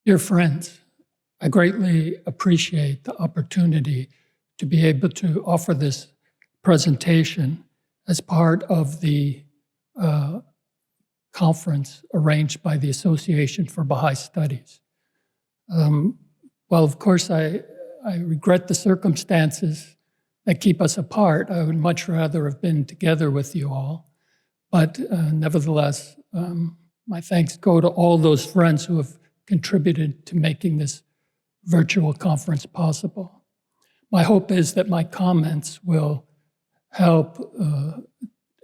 Dear friends, I greatly appreciate the opportunity to be able to offer this presentation as part of the conference arranged by the Association for Baha'i Studies. Well, of course, I regret the circumstances that keep us apart. I would much rather have been together with you all. But nevertheless, my thanks go to all those friends who have contributed to making this virtual conference possible. My hope is that my comments will help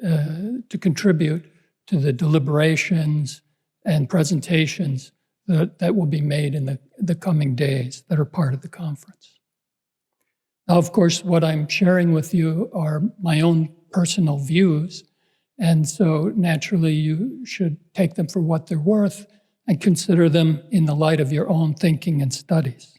to contribute to the deliberations and presentations that will be made in the coming days that are part of the conference. Now, of course, what I'm sharing with you are my own personal views, and so naturally you should take them for what they're worth and consider them in the light of your own thinking and studies.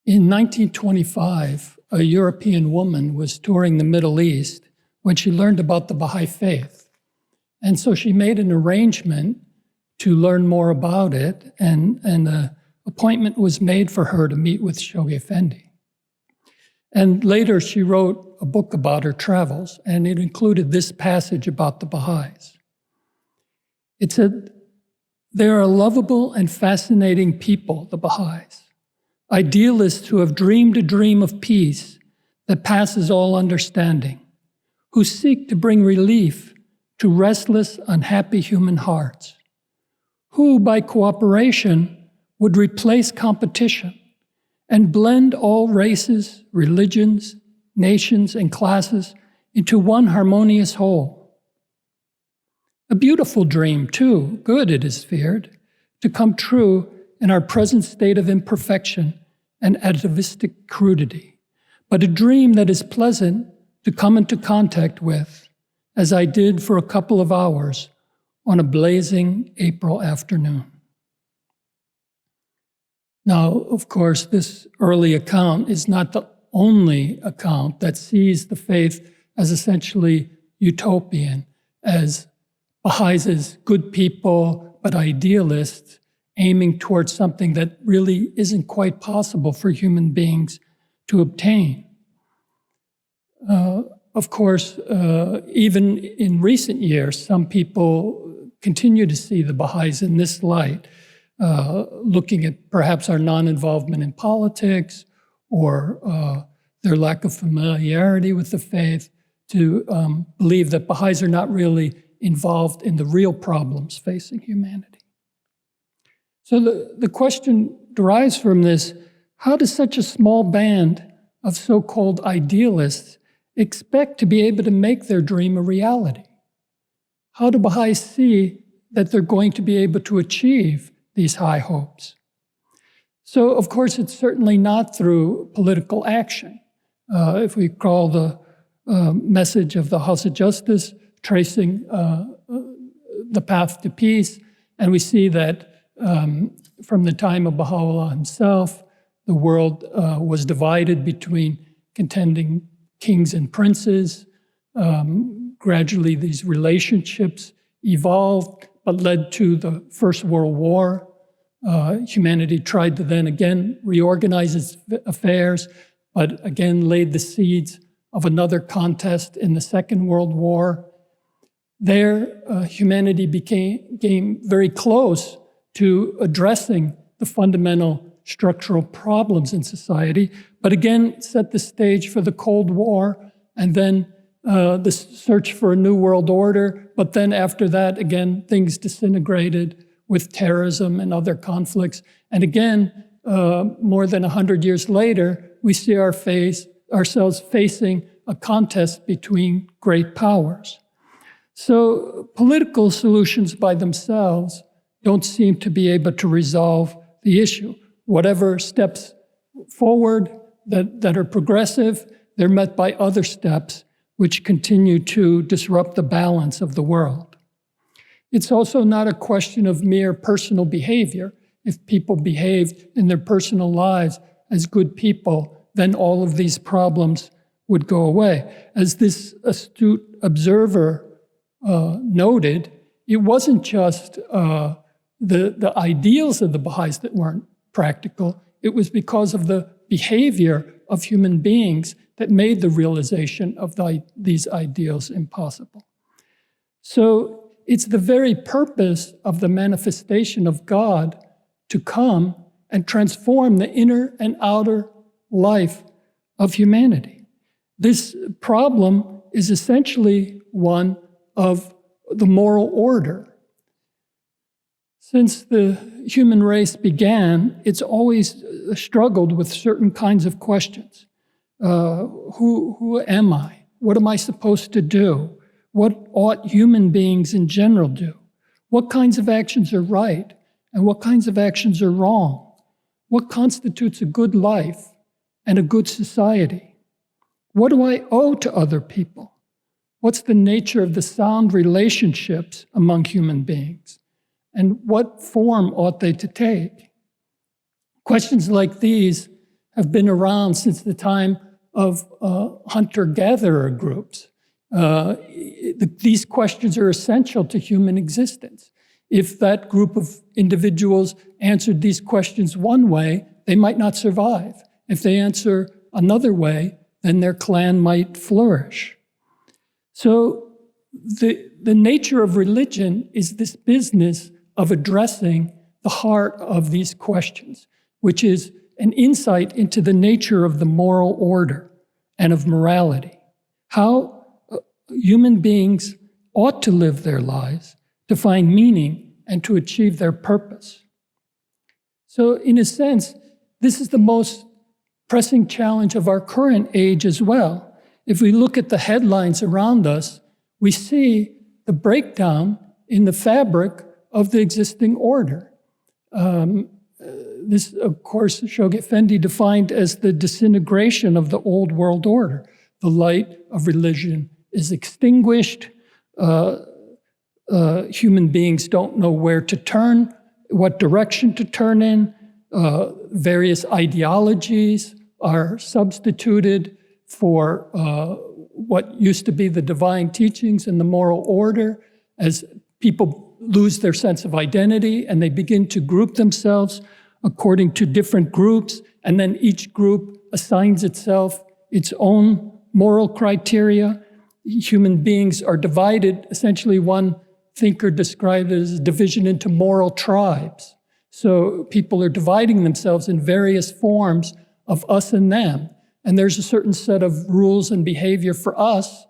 In 1925, a European woman was touring the Middle East when she learned about the Baha'i faith. And so she made an arrangement to learn more about it, and an appointment was made for her to meet with Shoghi Effendi. And later she wrote a book about her travels, and it included this passage about the Baha'is. It said, "They are a lovable and fascinating people, the Baha'is, idealists who have dreamed a dream of peace that passes all understanding, who seek to bring relief to restless, unhappy human hearts, who by cooperation would replace competition and blend all races, religions, nations, and classes into one harmonious whole. A beautiful dream, too, good, it is feared, to come true in our present state of imperfection and atavistic crudity, but a dream that is pleasant to come into contact with, as I did for a couple of hours on a blazing April afternoon." Now, of course, this early account is not the only account that sees the faith as essentially utopian, as Baha'is as good people, but idealists aiming towards something that really isn't quite possible for human beings to obtain. Of course, even in recent years, some people continue to see the Baha'is in this light, looking at perhaps our non-involvement in politics or their lack of familiarity with the faith, to believe that Baha'is are not really involved in the real problems facing humanity. So the question derives from this: how does such a small band of so-called idealists expect to be able to make their dream a reality? How do Baha'is see that they're going to be able to achieve these high hopes? So, of course, it's certainly not through political action. If we call the message of the House of Justice tracing the path to peace, and we see that from the time of Baha'u'llah himself, the world was divided between contending kings and princes. Gradually, these relationships evolved, but led to the First World War. Humanity tried to then again reorganize its affairs, but again laid the seeds of another contest in the Second World War. There, humanity became very close to addressing the fundamental structural problems in society, but again set the stage for the Cold War, and then the search for a new world order. But then after that, again, things disintegrated with terrorism and other conflicts. And again, more than 100 years later, we see ourselves facing a contest between great powers. So political solutions by themselves don't seem to be able to resolve the issue. Whatever steps forward that are progressive, they're met by other steps which continue to disrupt the balance of the world. It's also not a question of mere personal behavior. If people behaved in their personal lives as good people, then all of these problems would go away. As this astute observer noted, it wasn't just the ideals of the Baha'is that weren't practical. It was because of the behavior of human beings that made the realization of these ideals impossible. So it's the very purpose of the manifestation of God to come and transform the inner and outer life of humanity. This problem is essentially one of the moral order. Since the human race began, it's always struggled with certain kinds of questions. Who am I? What am I supposed to do? What ought human beings in general do? What kinds of actions are right and what kinds of actions are wrong? What constitutes a good life and a good society? What do I owe to other people? What's the nature of the sound relationships among human beings? And what form ought they to take? Questions like these have been around since the time of hunter-gatherer groups. These questions are essential to human existence. If that group of individuals answered these questions one way, they might not survive. If they answer another way, then their clan might flourish. So the nature of religion is this business of addressing the heart of these questions, which is an insight into the nature of the moral order and of morality, how human beings ought to live their lives to find meaning and to achieve their purpose. So in a sense, this is the most pressing challenge of our current age as well. If we look at the headlines around us, we see the breakdown in the fabric of the existing order. This, of course, Shoghi Effendi defined as the disintegration of the old world order. The light of religion is extinguished. Human beings don't know where to turn, what direction to turn in. Various ideologies are substituted for what used to be the divine teachings and the moral order. As people lose their sense of identity and they begin to group themselves according to different groups, and then each group assigns itself its own moral criteria. Human beings are divided. Essentially, one thinker described it as a division into moral tribes. So people are dividing themselves in various forms of us and them. And there's a certain set of rules and behavior for us,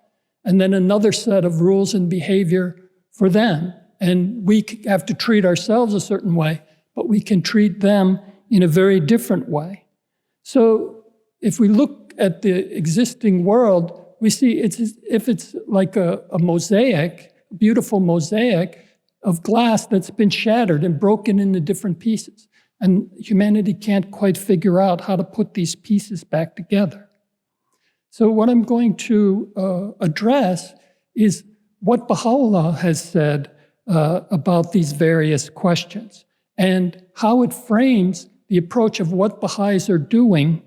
and then another set of rules and behavior for them. And we have to treat ourselves a certain way, but we can treat them in a very different way. So if we look at the existing world, we see it's as if it's like a mosaic, a beautiful mosaic of glass that's been shattered and broken into different pieces. And humanity can't quite figure out how to put these pieces back together. So what I'm going to address is what Baha'u'llah has said about these various questions and how it frames the approach of what Baha'is are doing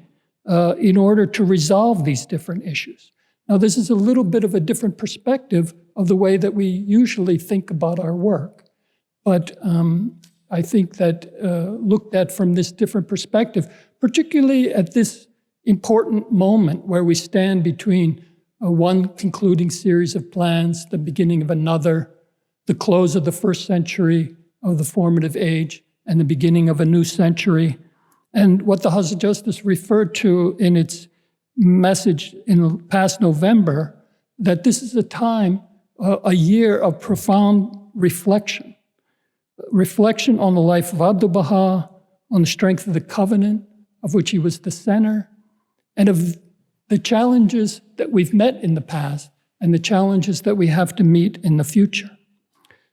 in order to resolve these different issues. Now, this is a little bit of a different perspective of the way that we usually think about our work. But I think that looked at from this different perspective, particularly at this important moment where we stand between one concluding series of plans, the beginning of another, the close of the first century of the formative age, and the beginning of a new century. And what the House of Justice referred to in its message in past November, that this is a time, a year of profound reflection. Reflection on the life of Abdu'l-Bahá, on the strength of the covenant, of which he was the center, and of the challenges that we've met in the past and the challenges that we have to meet in the future.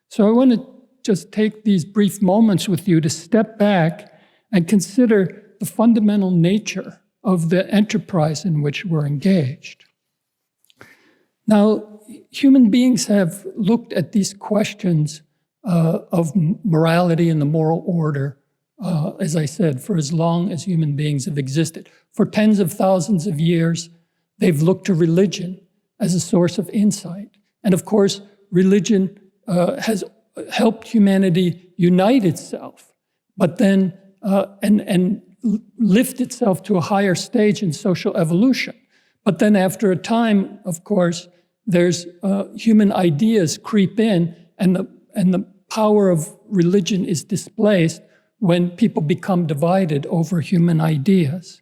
So I want to just take these brief moments with you to step back and consider the fundamental nature of the enterprise in which we're engaged. Now, human beings have looked at these questions of morality and the moral order, as I said, for as long as human beings have existed. For tens of thousands of years, they've looked to religion as a source of insight. And of course, religion has helped humanity unite itself, but then and lift itself to a higher stage in social evolution. But then after a time, of course, there's human ideas creep in, and the power of religion is displaced when people become divided over human ideas.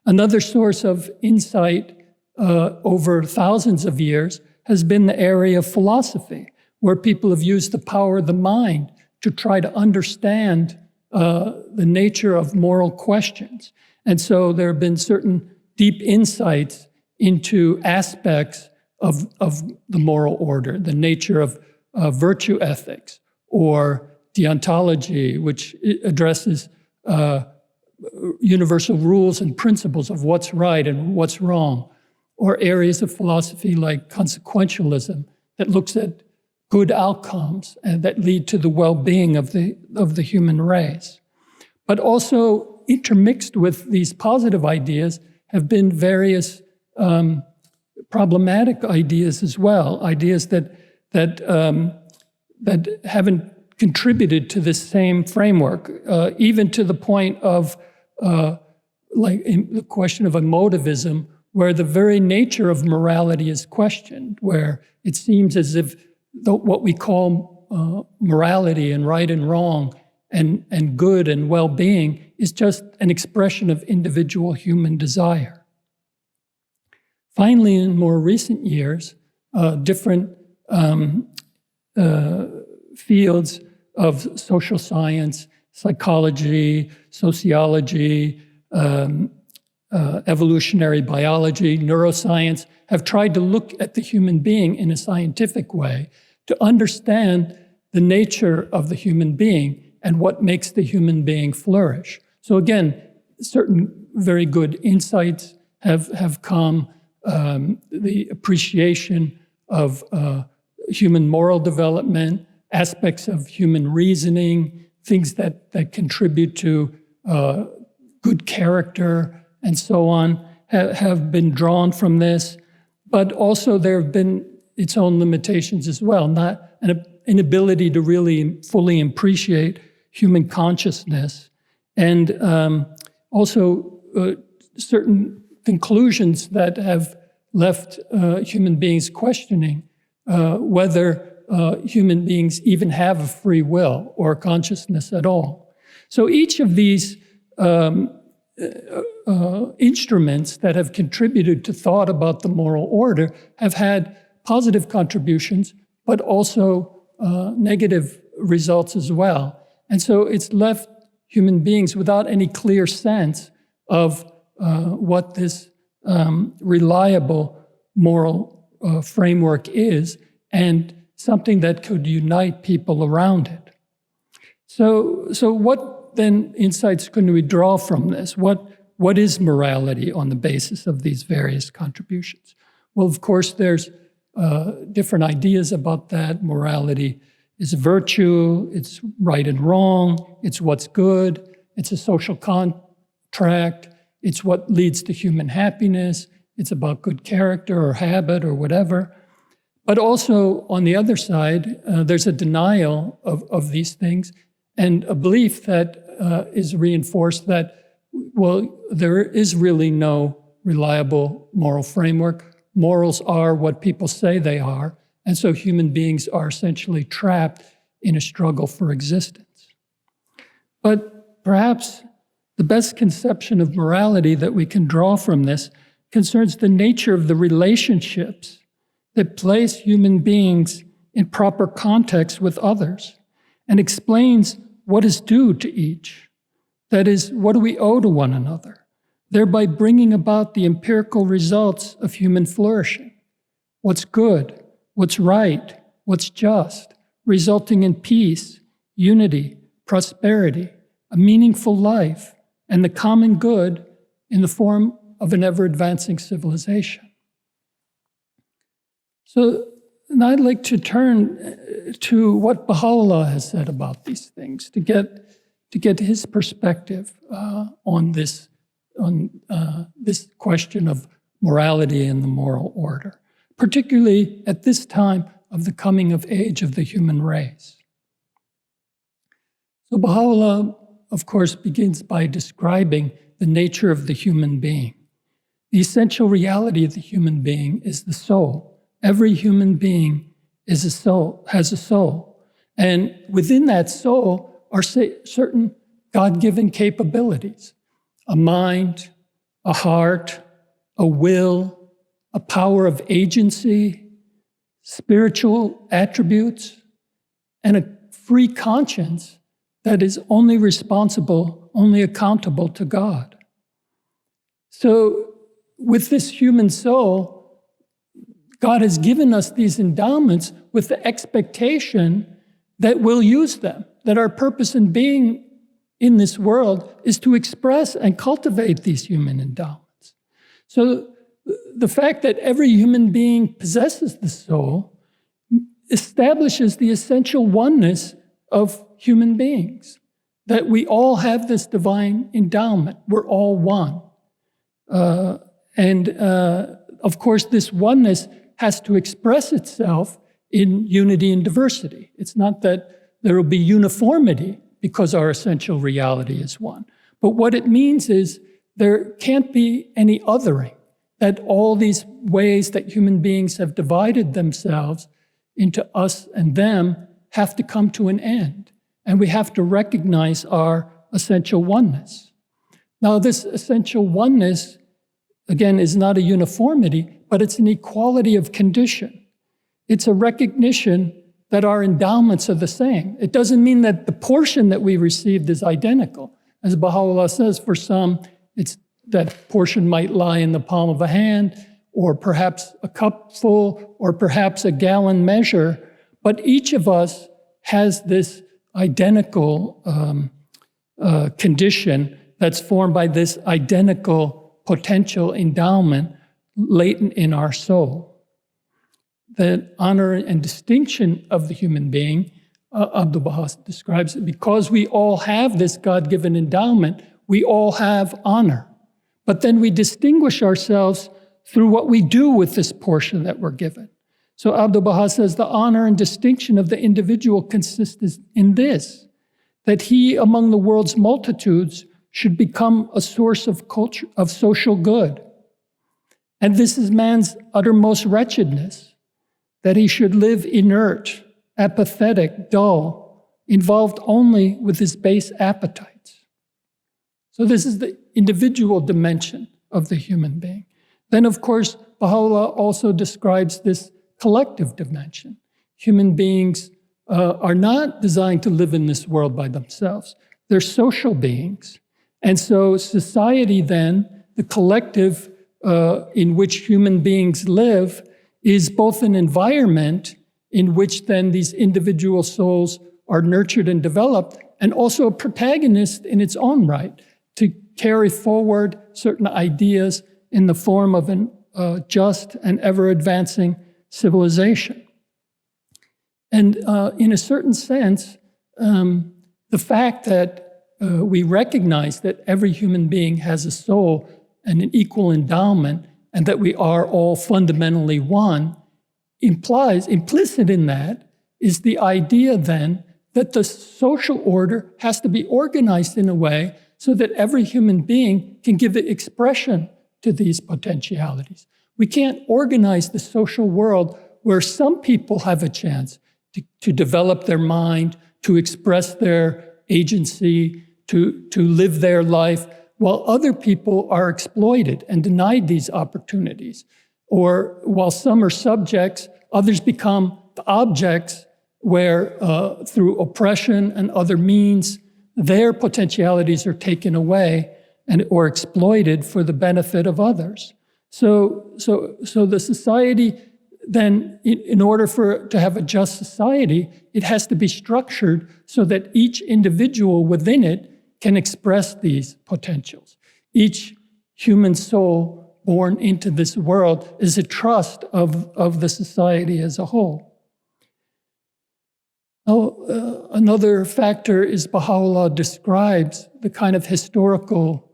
Another source of insight over thousands of years has been the area of philosophy, where people have used the power of the mind to try to understand the nature of moral questions. And so there have been certain deep insights into aspects of the moral order, the nature of virtue ethics, or deontology, which addresses universal rules and principles of what's right and what's wrong, or areas of philosophy like consequentialism that looks at good outcomes and that lead to the well-being of the human race. But also intermixed with these positive ideas have been various problematic ideas as well, ideas that haven't contributed to this same framework, even to the point of like in the question of emotivism, where the very nature of morality is questioned, where it seems as if what we call morality and right and wrong and good and well-being is just an expression of individual human desire. Finally, in more recent years, different fields of social science, psychology, sociology, evolutionary biology, neuroscience, have tried to look at the human being in a scientific way to understand the nature of the human being and what makes the human being flourish. So again, certain very good insights have come, the appreciation of human moral development, aspects of human reasoning, things that contribute to good character, and so on, have been drawn from this. But also there have been its own limitations as well, not an inability to really fully appreciate human consciousness, and also certain conclusions that have left human beings questioning whether human beings even have a free will or consciousness at all. So each of these instruments that have contributed to thought about the moral order have had positive contributions, but also negative results as well. And so it's left human beings without any clear sense of what this reliable moral framework is, and something that could unite people around it. So what then insights can we draw from this? What is morality on the basis of these various contributions? Well, of course, there's different ideas about that. Morality is virtue, it's right and wrong, it's what's good, it's a social contract, it's what leads to human happiness, it's about good character or habit or whatever. But also, on the other side, there's a denial of these things and a belief that is reinforced that, well, there is really no reliable moral framework. Morals are what people say they are, and so human beings are essentially trapped in a struggle for existence. But perhaps the best conception of morality that we can draw from this concerns the nature of the relationships that place human beings in proper context with others and explains what is due to each. That is, what do we owe to one another, thereby bringing about the empirical results of human flourishing. What's good, what's right, what's just, resulting in peace, unity, prosperity, a meaningful life, and the common good in the form of an ever-advancing civilization. So, and I'd like to turn to what Baha'u'llah has said about these things, to get his perspective on this question of morality and the moral order, particularly at this time of the coming of age of the human race. So Baha'u'llah, of course, begins by describing the nature of the human being. The essential reality of the human being is the soul. Every human being is a soul, has a soul. And within that soul are certain God-given capabilities: a mind, a heart, a will, a power of agency, spiritual attributes, and a free conscience that is only responsible, only accountable to God. So with this human soul, God has given us these endowments with the expectation that we'll use them, that our purpose in being in this world is to express and cultivate these human endowments. So the fact that every human being possesses the soul establishes the essential oneness of human beings, that we all have this divine endowment. We're all one. Of course, this oneness has to express itself in unity and diversity. It's not that there will be uniformity because our essential reality is one. But what it means is there can't be any othering, that all these ways that human beings have divided themselves into us and them have to come to an end. And we have to recognize our essential oneness. Now, this essential oneness, again, is not a uniformity, but it's an equality of condition. It's a recognition that our endowments are the same. It doesn't mean that the portion that we received is identical. As Baha'u'llah says, for some, it's that portion might lie in the palm of a hand, or perhaps a cup full, or perhaps a gallon measure. But each of us has this identical condition that's formed by this identical potential endowment latent in our soul. The honor and distinction of the human being, Abdu'l-Bahá describes it, because we all have this God-given endowment, we all have honor. But then we distinguish ourselves through what we do with this portion that we're given. So Abdu'l-Bahá says the honor and distinction of the individual consists in this, that he among the world's multitudes should become a source of culture, of social good. And this is man's uttermost wretchedness, that he should live inert, apathetic, dull, involved only with his base appetites. So this is the individual dimension of the human being. Then, of course, Baha'u'llah also describes this collective dimension. Human beings are not designed to live in this world by themselves. They're social beings. And so society then, the collective in which human beings live, is both an environment in which then these individual souls are nurtured and developed, and also a protagonist in its own right to carry forward certain ideas in the form of a just and ever-advancing civilization. And in a certain sense, the fact that we recognize that every human being has a soul and an equal endowment, and that we are all fundamentally one, implies, implicit in that, is the idea then that the social order has to be organized in a way so that every human being can give expression to these potentialities. We can't organize the social world where some people have a chance to develop their mind, to express their agency, to live their life, while other people are exploited and denied these opportunities. Or while some are subjects, others become the objects where through oppression and other means, their potentialities are taken away or exploited for the benefit of others. So the society then, in order to have a just society, it has to be structured so that each individual within it can express these potentials. Each human soul born into this world is a trust of the society as a whole. Now, another factor is Baha'u'llah describes the kind of historical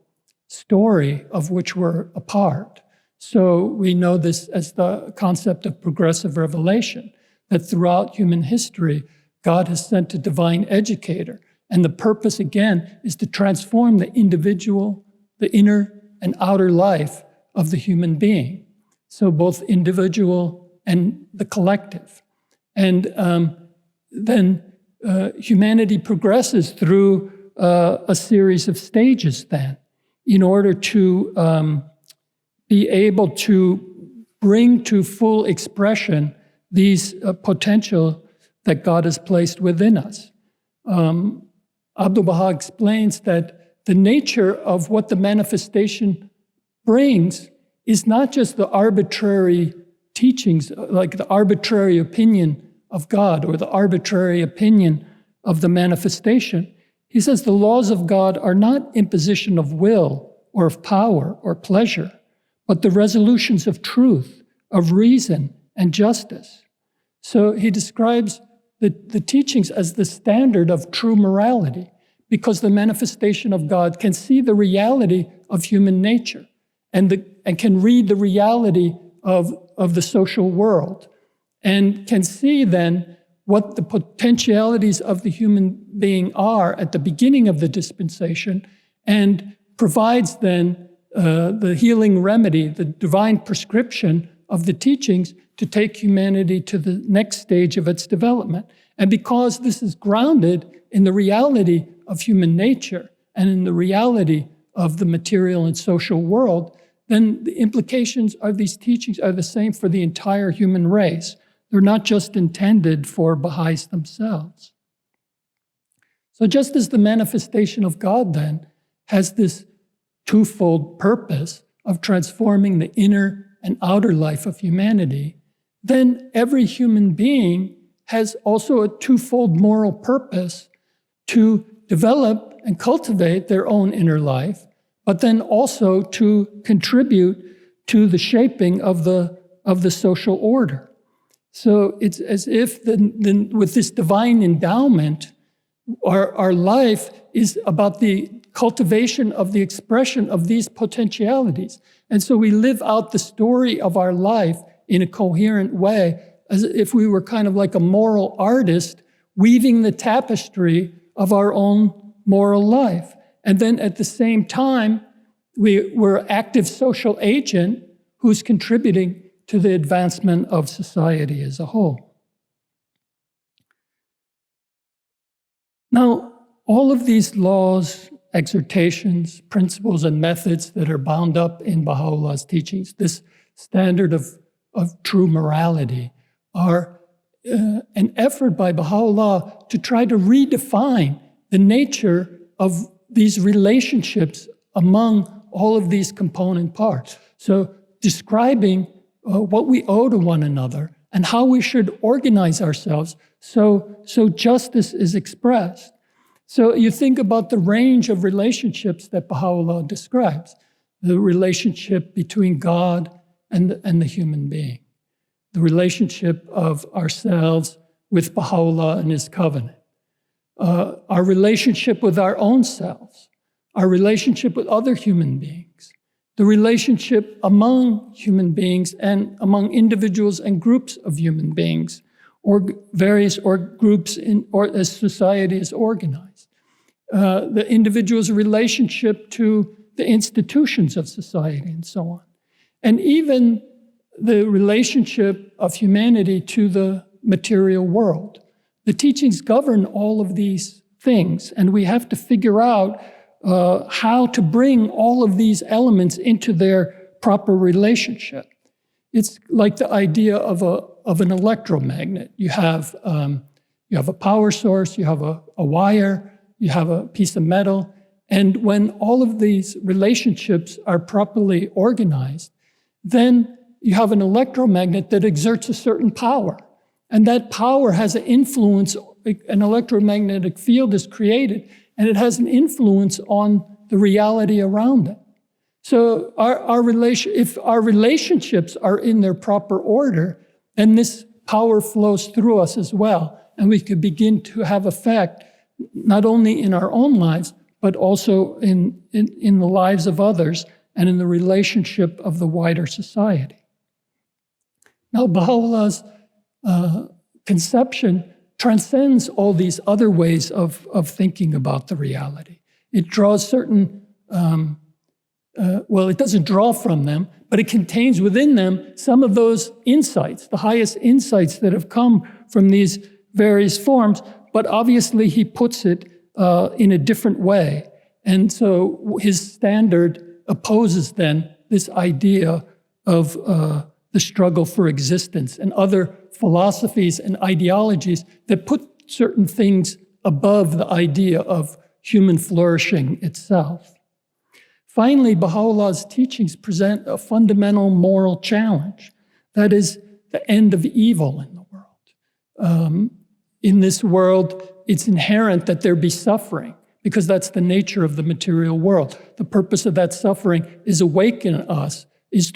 story of which we're a part. So we know this as the concept of progressive revelation, that throughout human history, God has sent a divine educator, And the purpose, again, is to transform the individual, the inner and outer life of the human being. So both individual and the collective. And then humanity progresses through a series of stages then in order to be able to bring to full expression these potential that God has placed within us. Abdu'l-Bahá explains that the nature of what the manifestation brings is not just the arbitrary teachings, like the arbitrary opinion of God or the arbitrary opinion of the manifestation. He says the laws of God are not imposition of will or of power or pleasure, but the resolutions of truth, of reason, and justice. So he describes the teachings as the standard of true morality, because the manifestation of God can see the reality of human nature and can read the reality of the social world, and can see then what the potentialities of the human being are at the beginning of the dispensation, and provides then the healing remedy, the divine prescription of the teachings to take humanity to the next stage of its development. And because this is grounded in the reality of human nature and in the reality of the material and social world, then the implications of these teachings are the same for the entire human race. They're not just intended for Baha'is themselves. So just as the manifestation of God then has this twofold purpose of transforming the inner and outer life of humanity, then every human being has also a twofold moral purpose to develop and cultivate their own inner life, but then also to contribute to the shaping of the social order. So it's as if with this divine endowment, our life is about the cultivation of the expression of these potentialities. And so we live out the story of our life in a coherent way, as if we were kind of like a moral artist weaving the tapestry of our own moral life. And then at the same time, we're an active social agent who's contributing to the advancement of society as a whole. Now, all of these laws, exhortations, principles, and methods that are bound up in Baha'u'llah's teachings, this standard of true morality, are an effort by Baha'u'llah to try to redefine the nature of these relationships among all of these component parts. So describing what we owe to one another and how we should organize ourselves so justice is expressed. So you think about the range of relationships that Baha'u'llah describes, the relationship between God and the human being, the relationship of ourselves with Baha'u'llah and his covenant, our relationship with our own selves, our relationship with other human beings, the relationship among human beings and among individuals and groups of human beings, or various groups or as society is organized, the individual's relationship to the institutions of society and so on, and even the relationship of humanity to the material world. The teachings govern all of these things, and we have to figure out how to bring all of these elements into their proper relationship. It's like the idea of an electromagnet. You have a power source, you have a wire, you have a piece of metal, and when all of these relationships are properly organized, then you have an electromagnet that exerts a certain power. And that power has an influence, an electromagnetic field is created, and it has an influence on the reality around it. So if our relationships are in their proper order, then this power flows through us as well, and we could begin to have effect not only in our own lives, but also in the lives of others and in the relationship of the wider society. Now, Baha'u'llah's conception transcends all these other ways of thinking about the reality. It draws certain, well, it doesn't draw from them, but it contains within them some of those insights, the highest insights that have come from these various forms, but obviously he puts it in a different way. And so his standard opposes then this idea of the struggle for existence and other philosophies and ideologies that put certain things above the idea of human flourishing itself. Finally, Baha'u'llah's teachings present a fundamental moral challenge. That is the end of evil in the world. In this world, it's inherent that there be suffering because that's the nature of the material world. The purpose of that suffering is to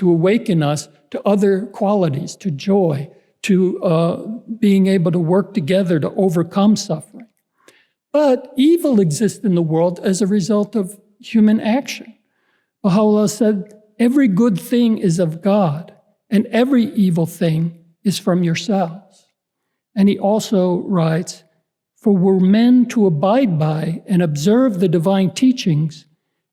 awaken us to other qualities, to joy, to being able to work together to overcome suffering. But evil exists in the world as a result of human action. Baha'u'llah said, every good thing is of God, and every evil thing is from yourselves. And he also writes, for were men to abide by and observe the divine teachings,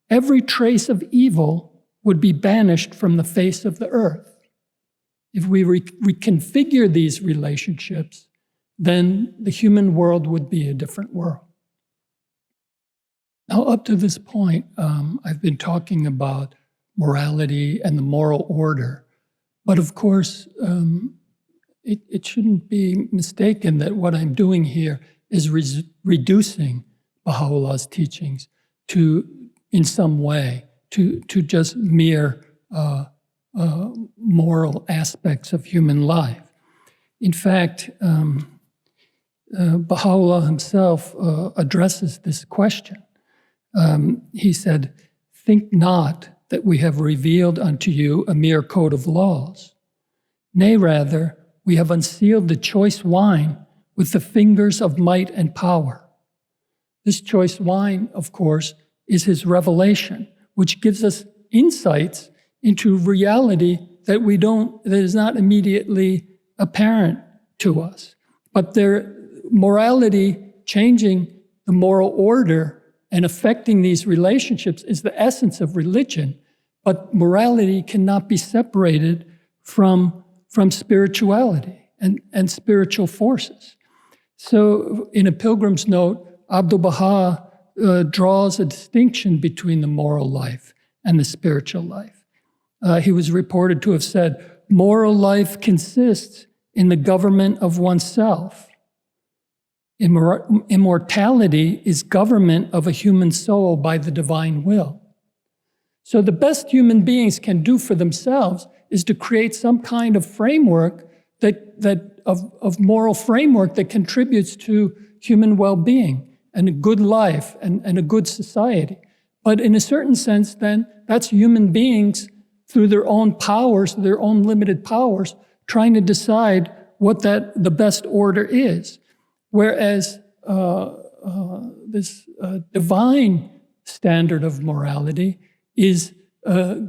every trace of evil would be banished from the face of the earth. If we reconfigure these relationships, then the human world would be a different world. Now, up to this point, I've been talking about morality and the moral order. But of course, it shouldn't be mistaken that what I'm doing here is reducing Baha'u'llah's teachings to, in some way, to just mere moral aspects of human life. In fact, Baha'u'llah himself addresses this question. He said, think not that we have revealed unto you a mere code of laws. Nay, rather, we have unsealed the choice wine with the fingers of might and power. This choice wine, of course, is his revelation, which gives us insights into reality that is not immediately apparent to us. But morality, changing the moral order and affecting these relationships is the essence of religion. But morality cannot be separated from spirituality and spiritual forces. So in a Pilgrim's Note, Abdu'l-Bahá draws a distinction between the moral life and the spiritual life. He was reported to have said, moral life consists in the government of oneself. Immortality is government of a human soul by the divine will. So the best human beings can do for themselves is to create some kind of framework of moral framework that contributes to human well-being and a good life and a good society. But in a certain sense, then, that's human beings through their own powers, their own limited powers, trying to decide what the best order is. Whereas this divine standard of morality is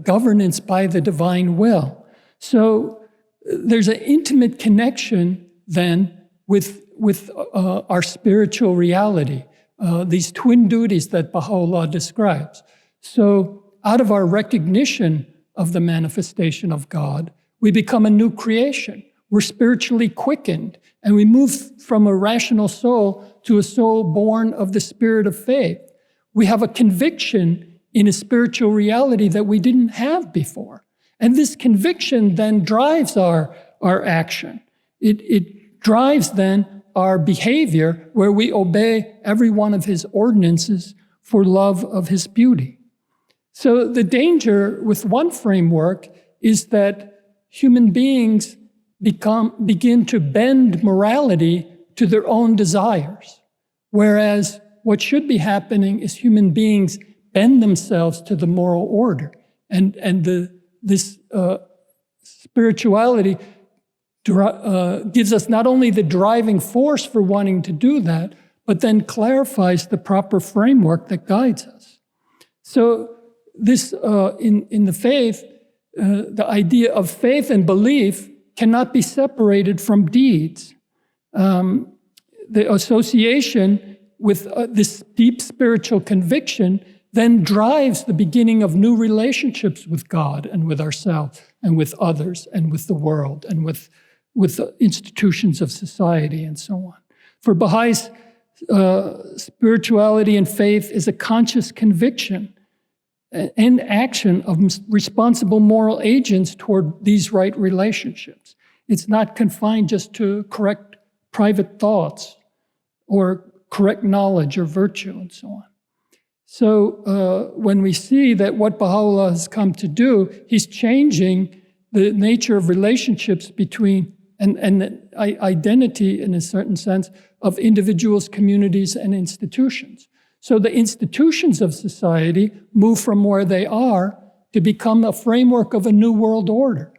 governance by the divine will. So there's an intimate connection then with our spiritual reality, these twin duties that Baha'u'llah describes. So out of our recognition of the manifestation of God, we become a new creation. We're spiritually quickened, and we move from a rational soul to a soul born of the spirit of faith. We have a conviction in a spiritual reality that we didn't have before. And this conviction then drives our action. It drives then our behavior, where we obey every one of his ordinances for love of his beauty. So the danger with one framework is that human beings begin to bend morality to their own desires, whereas what should be happening is human beings bend themselves to the moral order, and this spirituality gives us not only the driving force for wanting to do that, but then clarifies the proper framework that guides us. So this, in the faith, the idea of faith and belief cannot be separated from deeds. the association with this deep spiritual conviction then drives the beginning of new relationships with God and with ourselves and with others and with the world and with the institutions of society and so on. For Baha'is, spirituality and faith is a conscious conviction and action of responsible moral agents toward these right relationships. It's not confined just to correct private thoughts or correct knowledge or virtue and so on. So when we see that what Baha'u'llah has come to do, he's changing the nature of relationships between and the identity, in a certain sense, of individuals, communities, and institutions. So the institutions of society move from where they are to become a framework of a new world order.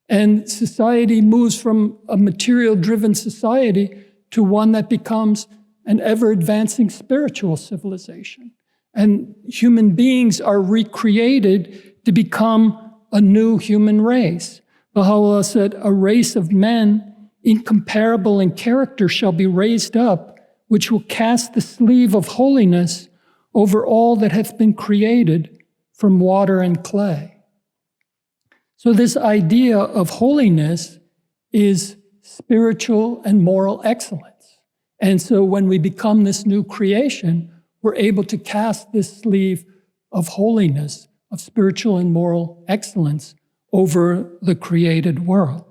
And society moves from a material-driven society to one that becomes an ever-advancing spiritual civilization. And human beings are recreated to become a new human race. Baha'u'llah said, "A race of men incomparable in character shall be raised up, which will cast the sleeve of holiness over all that hath been created from water and clay." So this idea of holiness is spiritual and moral excellence. And so when we become this new creation, we're able to cast this sleeve of holiness, of spiritual and moral excellence over the created world.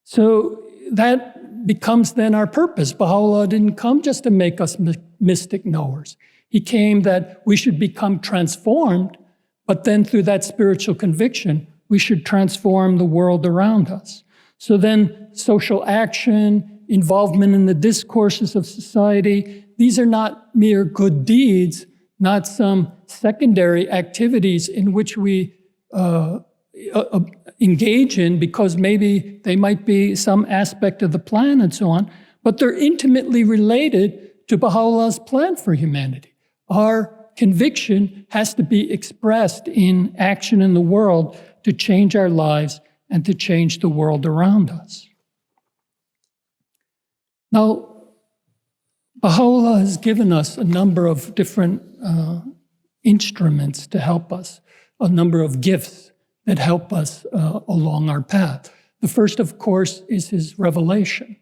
So that becomes then our purpose. Baha'u'llah didn't come just to make us mystic knowers. He came that we should become transformed, but then through that spiritual conviction, we should transform the world around us. So then social action, involvement in the discourses of society, these are not mere good deeds, not some secondary activities in which we engage in because maybe they might be some aspect of the plan and so on, but they're intimately related to Baha'u'llah's plan for humanity. Our conviction has to be expressed in action in the world to change our lives and to change the world around us. Now, Baha'u'llah has given us a number of different instruments to help us, a number of gifts that help us along our path. The first, of course, is his revelation.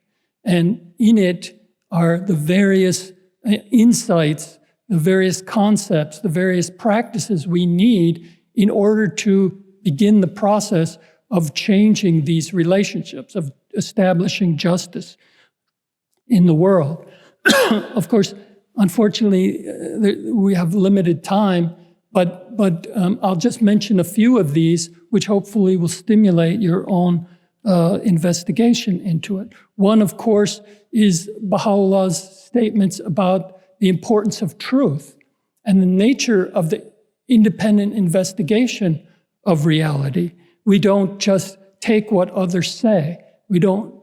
And in it are the various insights, the various concepts, the various practices we need in order to begin the process of changing these relationships, of establishing justice in the world. Of course, unfortunately, we have limited time, but I'll just mention a few of these, which hopefully will stimulate your own investigation into it. One, of course, is Baha'u'llah's statements about the importance of truth and the nature of the independent investigation of reality. We don't just take what others say. We don't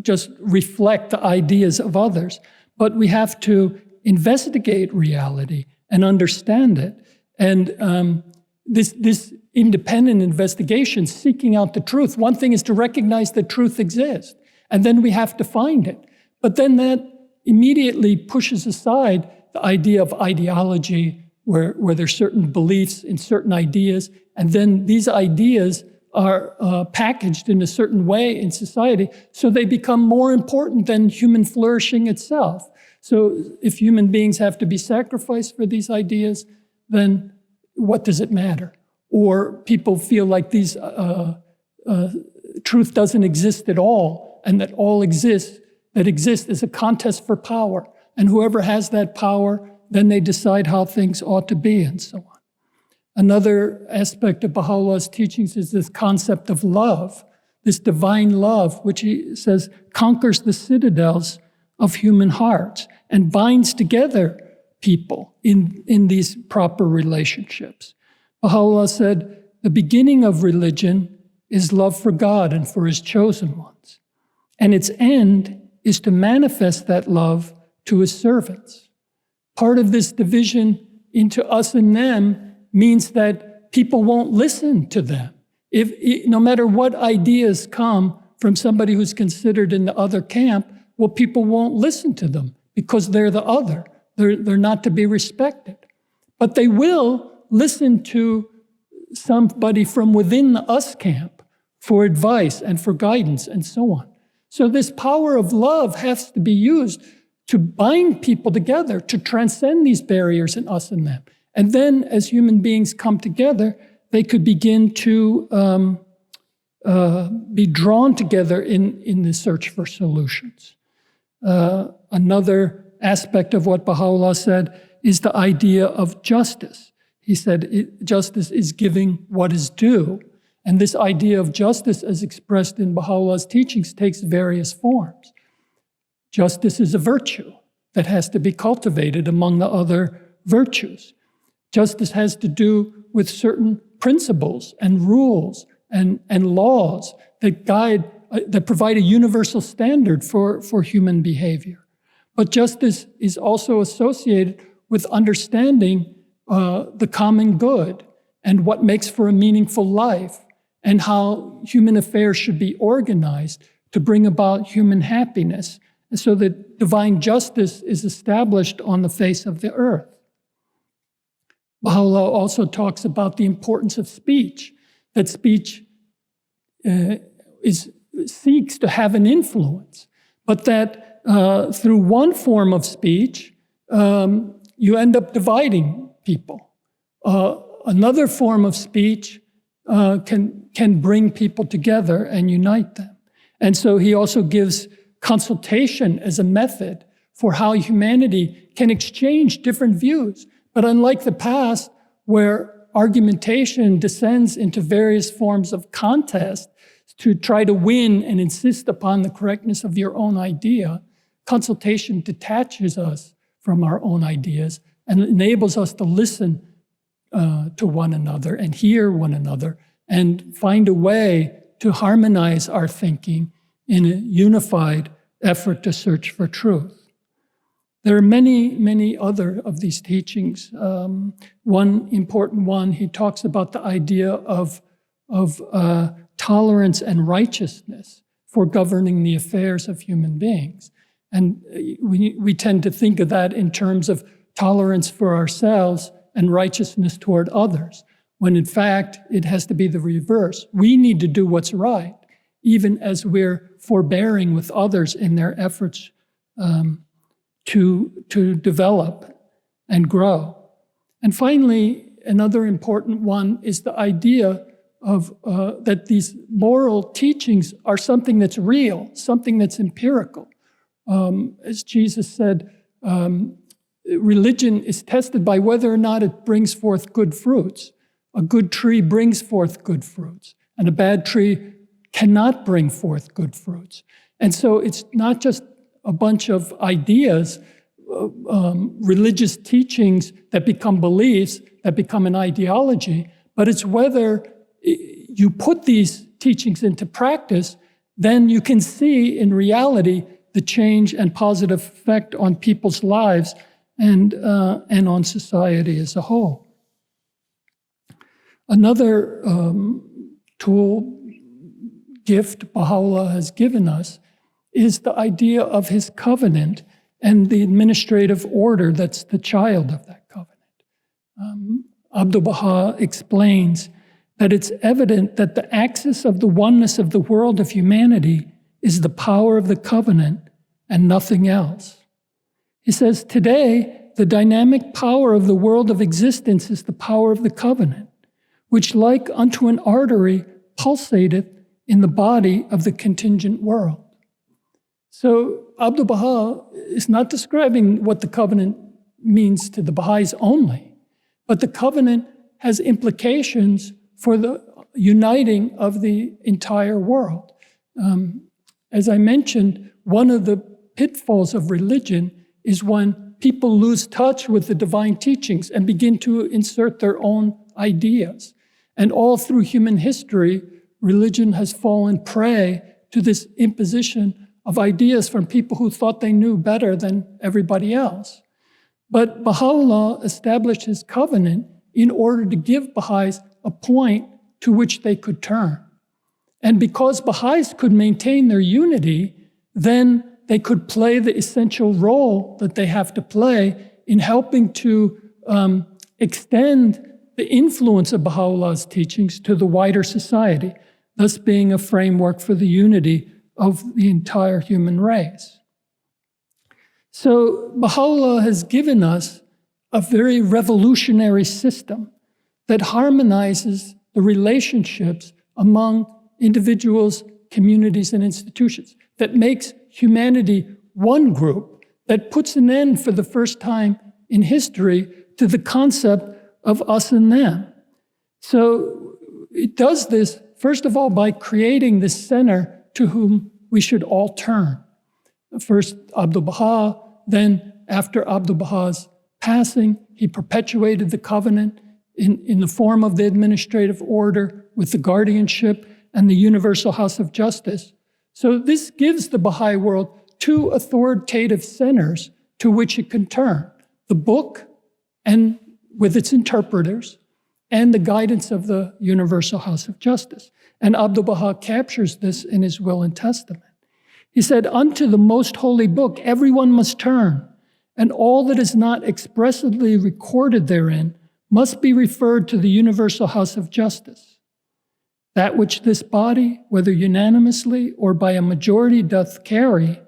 just reflect the ideas of others, but we have to investigate reality and understand it. And this independent investigation, seeking out the truth, one thing is to recognize that truth exists, and then we have to find it. But then that immediately pushes aside the idea of ideology, where there's certain beliefs in certain ideas, and then these ideas are packaged in a certain way in society, so they become more important than human flourishing itself. So if human beings have to be sacrificed for these ideas, then what does it matter? Or people feel like these truth doesn't exist at all, and that all that exists is a contest for power. And whoever has that power, then they decide how things ought to be, and so on. Another aspect of Baha'u'llah's teachings is this concept of love, this divine love, which he says conquers the citadels of human hearts and binds together people in these proper relationships. Baha'u'llah said, the beginning of religion is love for God and for his chosen ones. And its end is to manifest that love to his servants. Part of this division into us and them means that people won't listen to them. No matter what ideas come from somebody who's considered in the other camp, well, people won't listen to them because they're the other. They're not to be respected. But they will listen to somebody from within the us camp for advice and for guidance and so on. So this power of love has to be used to bind people together, to transcend these barriers in us and them. And then as human beings come together, they could begin to be drawn together in the search for solutions. Another aspect of what Baha'u'llah said is the idea of justice. He said justice is giving what is due. And this idea of justice as expressed in Baha'u'llah's teachings takes various forms. Justice is a virtue that has to be cultivated among the other virtues. Justice has to do with certain principles and rules and laws that guide, that provide a universal standard for human behavior. But justice is also associated with understanding the common good and what makes for a meaningful life and how human affairs should be organized to bring about human happiness, and so that divine justice is established on the face of the earth. Baha'u'llah also talks about the importance of speech, that speech seeks to have an influence, but that through one form of speech, you end up dividing people. Another form of speech can bring people together and unite them. And so he also gives consultation as a method for how humanity can exchange different views. But unlike the past, where argumentation descends into various forms of contest to try to win and insist upon the correctness of your own idea, consultation detaches us from our own ideas and enables us to listen to one another and hear one another and find a way to harmonize our thinking in a unified effort to search for truth. There are many, many other of these teachings. One important one, he talks about the idea of tolerance and righteousness for governing the affairs of human beings. And we tend to think of that in terms of tolerance for ourselves and righteousness toward others, when in fact, it has to be the reverse. We need to do what's right, even as we're forbearing with others in their efforts to develop and grow. And finally, another important one is the idea of that these moral teachings are something that's real, something that's empirical. As Jesus said, religion is tested by whether or not it brings forth good fruits. A good tree brings forth good fruits, and a bad tree cannot bring forth good fruits. And so it's not just a bunch of ideas, religious teachings that become beliefs, that become an ideology, but it's whether you put these teachings into practice, then you can see in reality the change and positive effect on people's lives and on society as a whole. Another tool, gift Baha'u'llah has given us is the idea of his covenant and the administrative order that's the child of that covenant. Abdu'l-Bahá explains that it's evident that the axis of the oneness of the world of humanity is the power of the covenant and nothing else. He says, today, the dynamic power of the world of existence is the power of the covenant, which like unto an artery pulsateth in the body of the contingent world. So Abdu'l-Bahá is not describing what the covenant means to the Baha'is only, but the covenant has implications for the uniting of the entire world. As I mentioned, one of the pitfalls of religion is when people lose touch with the divine teachings and begin to insert their own ideas. And all through human history, religion has fallen prey to this imposition of ideas from people who thought they knew better than everybody else. But Baha'u'llah established his covenant in order to give Baha'is a point to which they could turn. And because Baha'is could maintain their unity, then they could play the essential role that they have to play in helping to extend the influence of Baha'u'llah's teachings to the wider society, thus being a framework for the unity of the entire human race. So Baha'u'llah has given us a very revolutionary system that harmonizes the relationships among individuals, communities, and institutions, that makes humanity one group, that puts an end for the first time in history to the concept of us and them. So it does this, first of all, by creating this center to whom we should all turn. First Abdu'l-Bahá, then after Abdu'l-Bahā's passing, he perpetuated the covenant in the form of the administrative order with the guardianship and the universal house of justice. So this gives the Baha'i world two authoritative centers to which it can turn: the book and with its interpreters, and the guidance of the universal house of justice. And Abdu'l-Bahá captures this in his will and testament. He said, "Unto the most holy book everyone must turn, and all that is not expressly recorded therein must be referred to the universal house of justice. That which this body, whether unanimously or by a majority doth carry,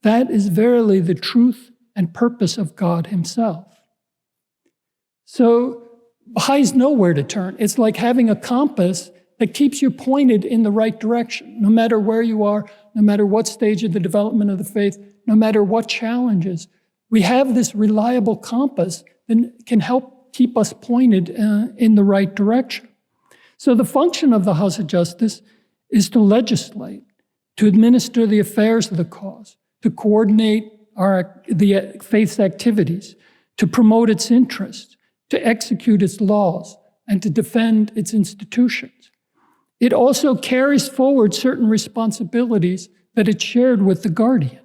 that is verily the truth and purpose of God himself." So Baha'is know where to turn. It's like having a compass that keeps you pointed in the right direction, no matter where you are, no matter what stage of the development of the faith, no matter what challenges. We have this reliable compass that can help keep us pointed in the right direction. So the function of the House of Justice is to legislate, to administer the affairs of the cause, to coordinate the faith's activities, to promote its interests, to execute its laws, and to defend its institutions. It also carries forward certain responsibilities that it shared with the guardian: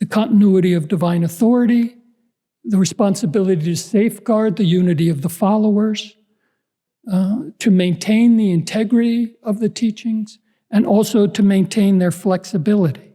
the continuity of divine authority, the responsibility to safeguard the unity of the followers, to maintain the integrity of the teachings, and also to maintain their flexibility.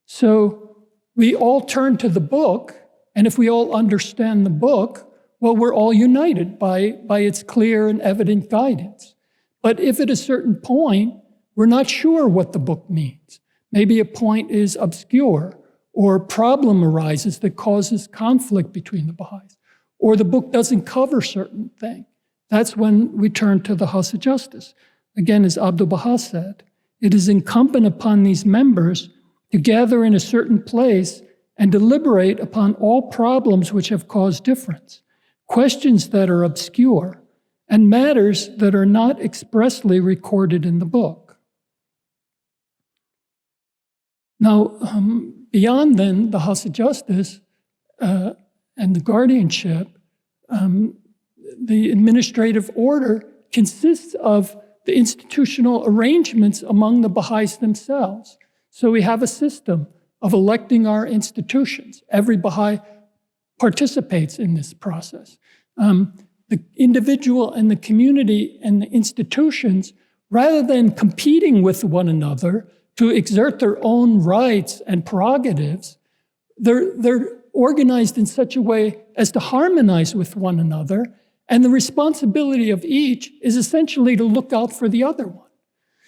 So we all turn to the book, and if we all understand the book, well, we're all united by its clear and evident guidance. But if at a certain point, we're not sure what the book means, maybe a point is obscure, or a problem arises that causes conflict between the Baha'is, or the book doesn't cover certain things, that's when we turn to the House of Justice. Again, as Abdu'l-Bahá said, it is incumbent upon these members to gather in a certain place and deliberate upon all problems which have caused difference, questions that are obscure, and matters that are not expressly recorded in the book. Now, beyond then the House of Justice and the guardianship, the administrative order consists of the institutional arrangements among the Baha'is themselves. So we have a system of electing our institutions. Every Baha'i participates in this process. The individual and the community and the institutions, rather than competing with one another to exert their own rights and prerogatives, they're organized in such a way as to harmonize with one another, and the responsibility of each is essentially to look out for the other one.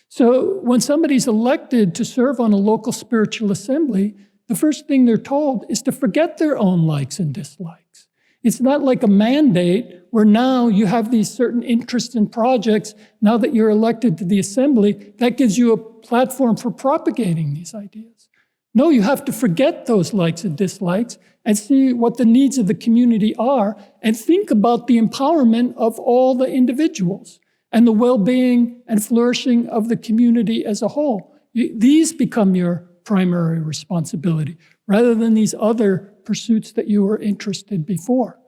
So when somebody's elected to serve on a local spiritual assembly, the first thing they're told is to forget their own likes and dislikes. It's not like a mandate where now you have these certain interests and projects. Now that you're elected to the assembly, that gives you a platform for propagating these ideas. No, you have to forget those likes and dislikes and see what the needs of the community are and think about the empowerment of all the individuals and the well-being and flourishing of the community as a whole. These become your primary responsibility rather than these other pursuits that you were interested before.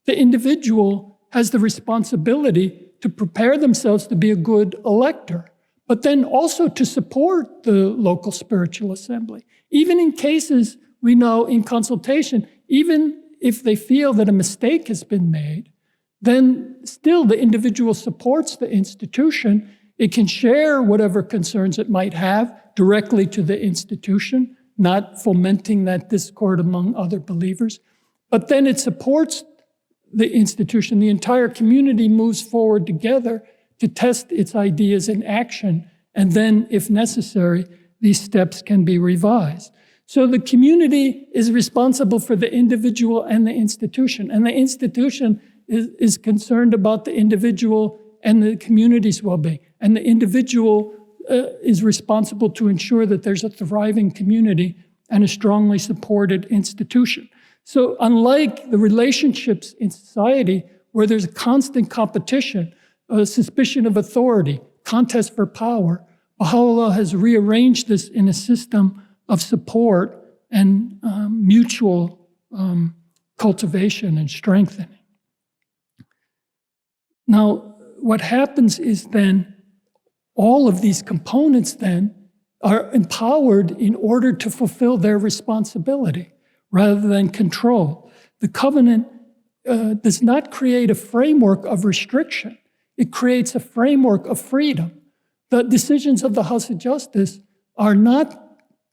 The individual has the responsibility to prepare themselves to be a good elector, but then also to support the local spiritual assembly. Even in cases we know in consultation, even if they feel that a mistake has been made, then still the individual supports the institution. It can share whatever concerns it might have directly to the institution, not fomenting that discord among other believers. But then it supports the institution. The entire community moves forward together to test its ideas in action. And then, if necessary, these steps can be revised. So the community is responsible for the individual and the institution. And the institution is concerned about the individual and the community's well-being. And the individual is responsible to ensure that there's a thriving community and a strongly supported institution. So unlike the relationships in society where there's a constant competition, a suspicion of authority, contest for power, Baha'u'llah has rearranged this in a system of support and mutual cultivation and strengthening. Now, what happens is then all of these components then are empowered in order to fulfill their responsibility rather than control. The covenant does not create a framework of restriction. It creates a framework of freedom. The decisions of the House of Justice are not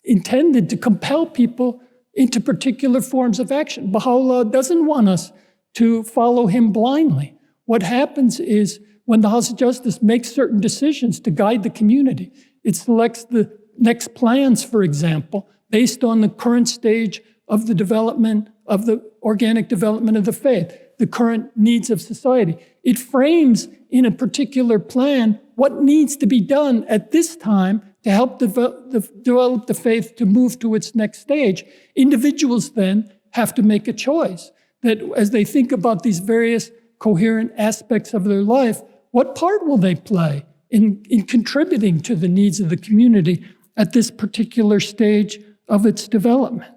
intended to compel people into particular forms of action. Baha'u'llah doesn't want us to follow him blindly. What happens is when the House of Justice makes certain decisions to guide the community, it selects the next plans, for example, based on the current stage of the development of the organic development of the faith, the current needs of society. It frames in a particular plan what needs to be done at this time to help develop the faith to move to its next stage. Individuals then have to make a choice that as they think about these various coherent aspects of their life, what part will they play in contributing to the needs of the community at this particular stage of its development?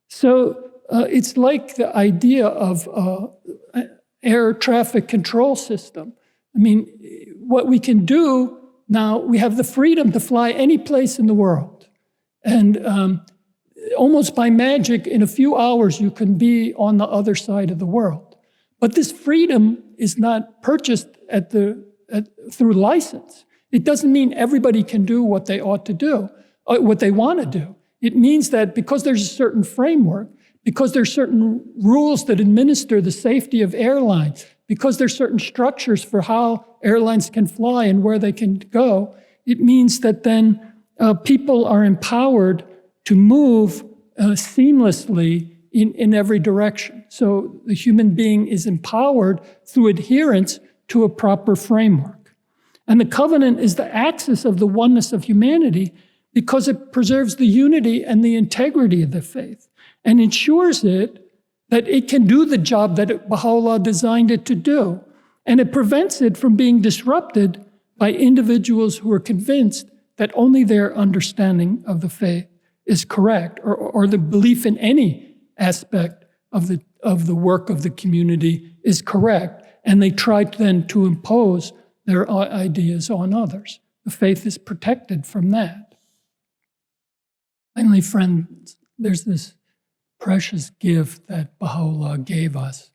So it's like the idea of air traffic control system. I mean, what we can do now, we have the freedom to fly any place in the world. And almost by magic, in a few hours, you can be on the other side of the world. But this freedom is not purchased through license. It doesn't mean everybody can do what they ought to do, what they want to do. It means that because there's a certain framework, because there's certain rules that administer the safety of airlines, because there's certain structures for how airlines can fly and where they can go, it means that then people are empowered to move seamlessly in every direction. So the human being is empowered through adherence to a proper framework. And the covenant is the axis of the oneness of humanity because it preserves the unity and the integrity of the faith and ensures that it can do the job that Baha'u'llah designed it to do. And it prevents it from being disrupted by individuals who are convinced that only their understanding of the faith is correct, or the belief in any aspect of the work of the community is correct. And they try then to impose their ideas on others. The faith is protected from that. Finally, friends, there's this precious gift that Baha'u'llah gave us,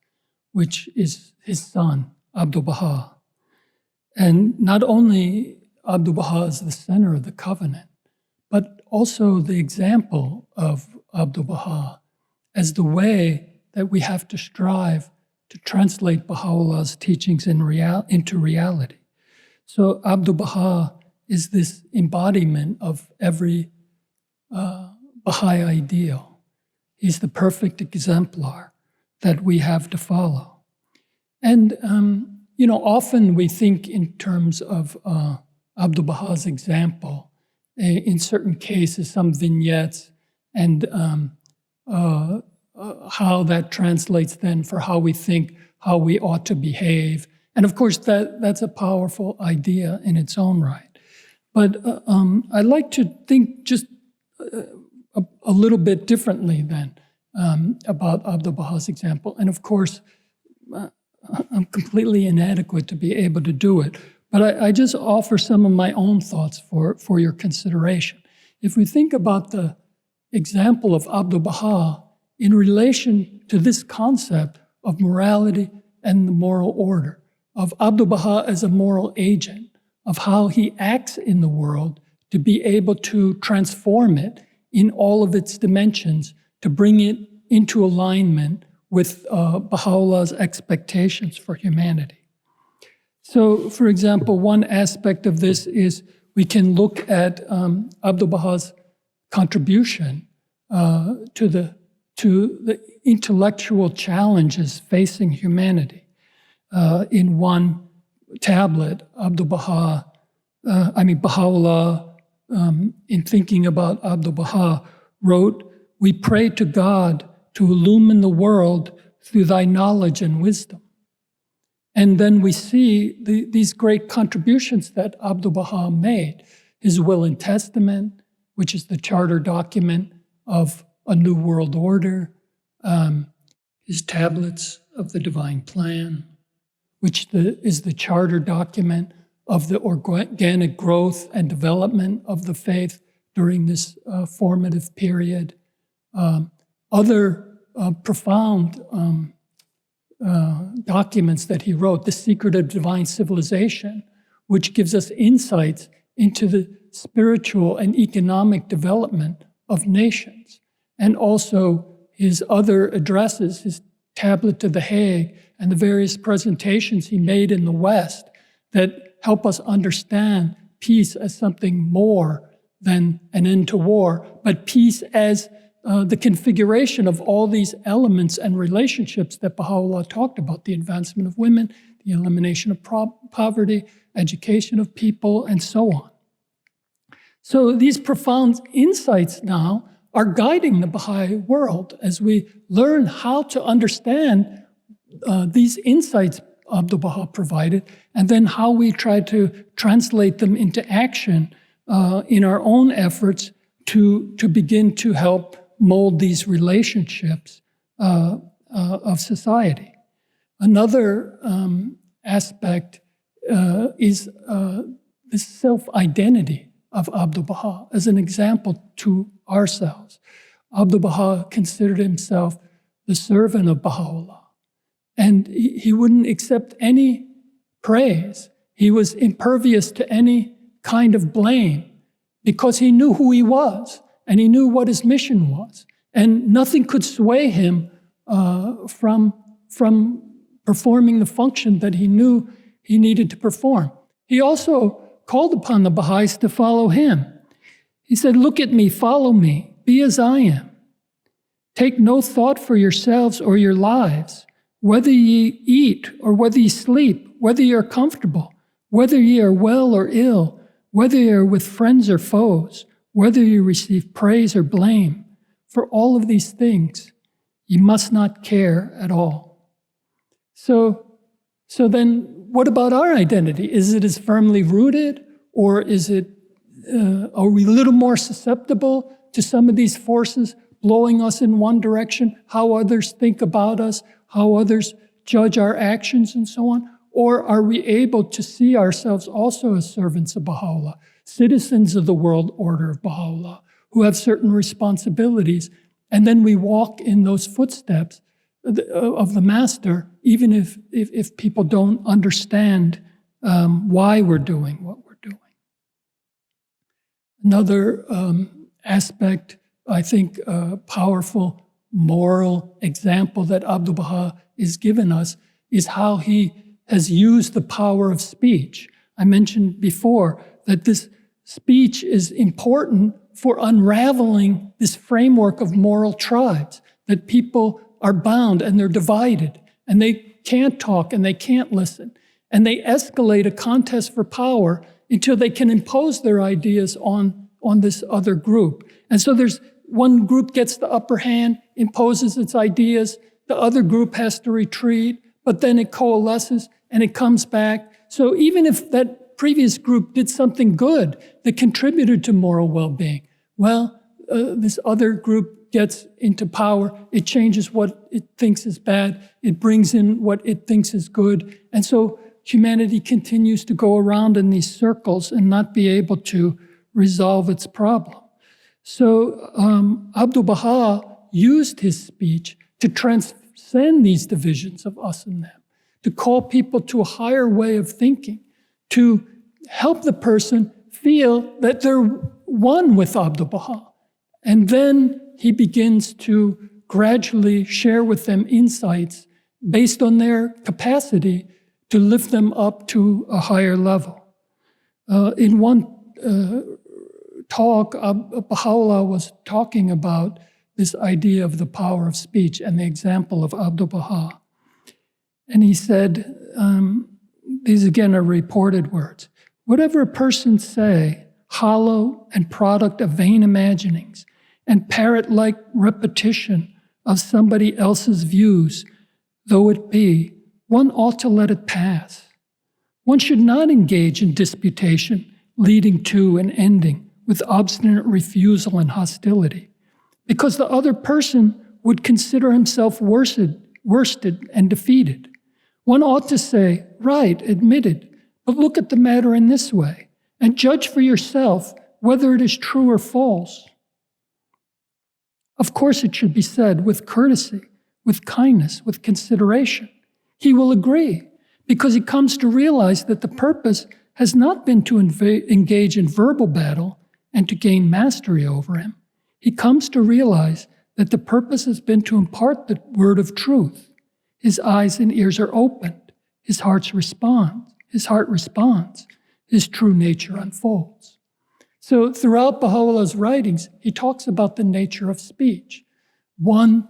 which is his son, Abdu'l-Bahá. And not only Abdu'l-Bahá is the center of the covenant, but also the example of Abdu'l-Bahá as the way that we have to strive to translate Baha'u'llah's teachings into reality. So Abdu'l-Bahá is this embodiment of every Baha'i ideal. He's the perfect exemplar that we have to follow. And, often we think in terms of Abdu'l-Bahā's example, in certain cases, some vignettes, and how that translates then for how we think, how we ought to behave. And of course, that's a powerful idea in its own right. But I like to think just a little bit differently then about Abdu'l-Bahā's example. And of course, I'm completely inadequate to be able to do it. But I just offer some of my own thoughts for your consideration. If we think about the example of Abdu'l-Bahá in relation to this concept of morality and the moral order, of Abdu'l-Bahá as a moral agent, of how he acts in the world to be able to transform it in all of its dimensions to bring it into alignment with Baha'u'llah's expectations for humanity. So, for example, one aspect of this is we can look at Abdu'l-Bahā's contribution to the intellectual challenges facing humanity. In one tablet, Baha'u'llah, in thinking about Abdu'l-Bahá, wrote, "We pray to God to illumine the world through thy knowledge and wisdom." And then we see these great contributions that Abdu'l-Bahá made. His will and testament, which is the charter document of a new world order, his tablets of the divine plan, which is the charter document of the organic growth and development of the faith during this formative period. Other profound documents that he wrote, The Secret of Divine Civilization, which gives us insights into the spiritual and economic development of nations, and also his other addresses, his tablet to The Hague, and the various presentations he made in the West that help us understand peace as something more than an end to war, but peace as the configuration of all these elements and relationships that Baha'u'llah talked about, the advancement of women, the elimination of poverty, education of people, and so on. So these profound insights now are guiding the Baha'i world as we learn how to understand these insights Abdu'l-Bahá provided, and then how we try to translate them into action in our own efforts to begin to help mold these relationships of society. Another aspect is the self-identity of Abdu'l-Bahá as an example to ourselves. Abdu'l-Bahá considered himself the servant of Baha'u'llah, and he wouldn't accept any praise. He was impervious to any kind of blame because he knew who he was and he knew what his mission was, and nothing could sway him from performing the function that he knew he needed to perform. He also called upon the Baha'is to follow him. He said, "Look at me, follow me, be as I am. Take no thought for yourselves or your lives, whether ye eat or whether ye sleep, whether ye are comfortable, whether ye are well or ill, whether ye are with friends or foes, whether you receive praise or blame. For all of these things, you must not care at all." So then what about our identity? Is it as firmly rooted, or are we a little more susceptible to some of these forces blowing us in one direction, how others think about us, how others judge our actions, and so on? Or are we able to see ourselves also as servants of Baha'u'llah, citizens of the world order of Baha'u'llah, who have certain responsibilities, and then we walk in those footsteps of the Master, even if people don't understand why we're doing what we're doing. Another aspect, I think, powerful moral example that Abdu'l-Bahá is given us is how he has used the power of speech. I mentioned before that this speech is important for unraveling this framework of moral tribes, that people are bound and they're divided and they can't talk and they can't listen. And they escalate a contest for power until they can impose their ideas on this other group. And so there's one group gets the upper hand, imposes its ideas, the other group has to retreat, but then it coalesces and it comes back. So even if that previous group did something good that contributed to moral well-being, this other group gets into power, it changes what it thinks is bad, it brings in what it thinks is good, and so humanity continues to go around in these circles and not be able to resolve its problem. So Abdu'l-Bahá used his speech to transcend these divisions of us and them, to call people to a higher way of thinking, to help the person feel that they're one with Abdu'l-Bahá, And then he begins to gradually share with them insights based on their capacity to lift them up to a higher level. In one talk, Baha'u'llah was talking about this idea of the power of speech and the example of Abdu'l-Bahá. And he said, these again are reported words, "Whatever a person say, hollow and product of vain imaginings and parrot-like repetition of somebody else's views, though it be, one ought to let it pass. One should not engage in disputation leading to and ending with obstinate refusal and hostility, because the other person would consider himself worsted and defeated. One ought to say, right, admitted, but look at the matter in this way, and judge for yourself whether it is true or false. Of course, it should be said with courtesy, with kindness, with consideration. He will agree, because he comes to realize that the purpose has not been to engage in verbal battle and to gain mastery over him. He comes to realize that the purpose has been to impart the word of truth. His eyes and ears are opened. His heart responds. His true nature unfolds. So throughout Baha'u'llah's writings, he talks about the nature of speech. One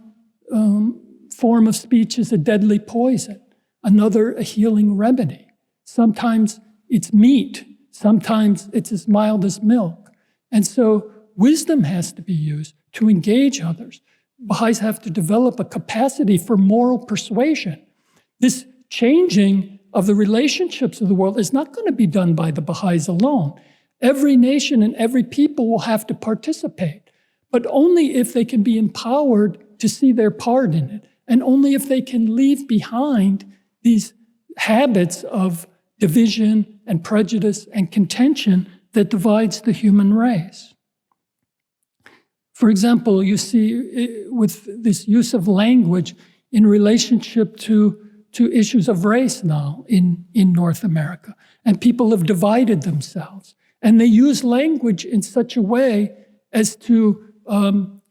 form of speech is a deadly poison, another a healing remedy. Sometimes it's meat, sometimes it's as mild as milk. And so wisdom has to be used to engage others. Baha'is have to develop a capacity for moral persuasion. This changing of the relationships of the world is not going to be done by the Baha'is alone. Every nation and every people will have to participate, but only if they can be empowered to see their part in it, and only if they can leave behind these habits of division and prejudice and contention that divides the human race. For example, you see with this use of language in relationship to issues of race now in North America, and people have divided themselves. And they use language in such a way as to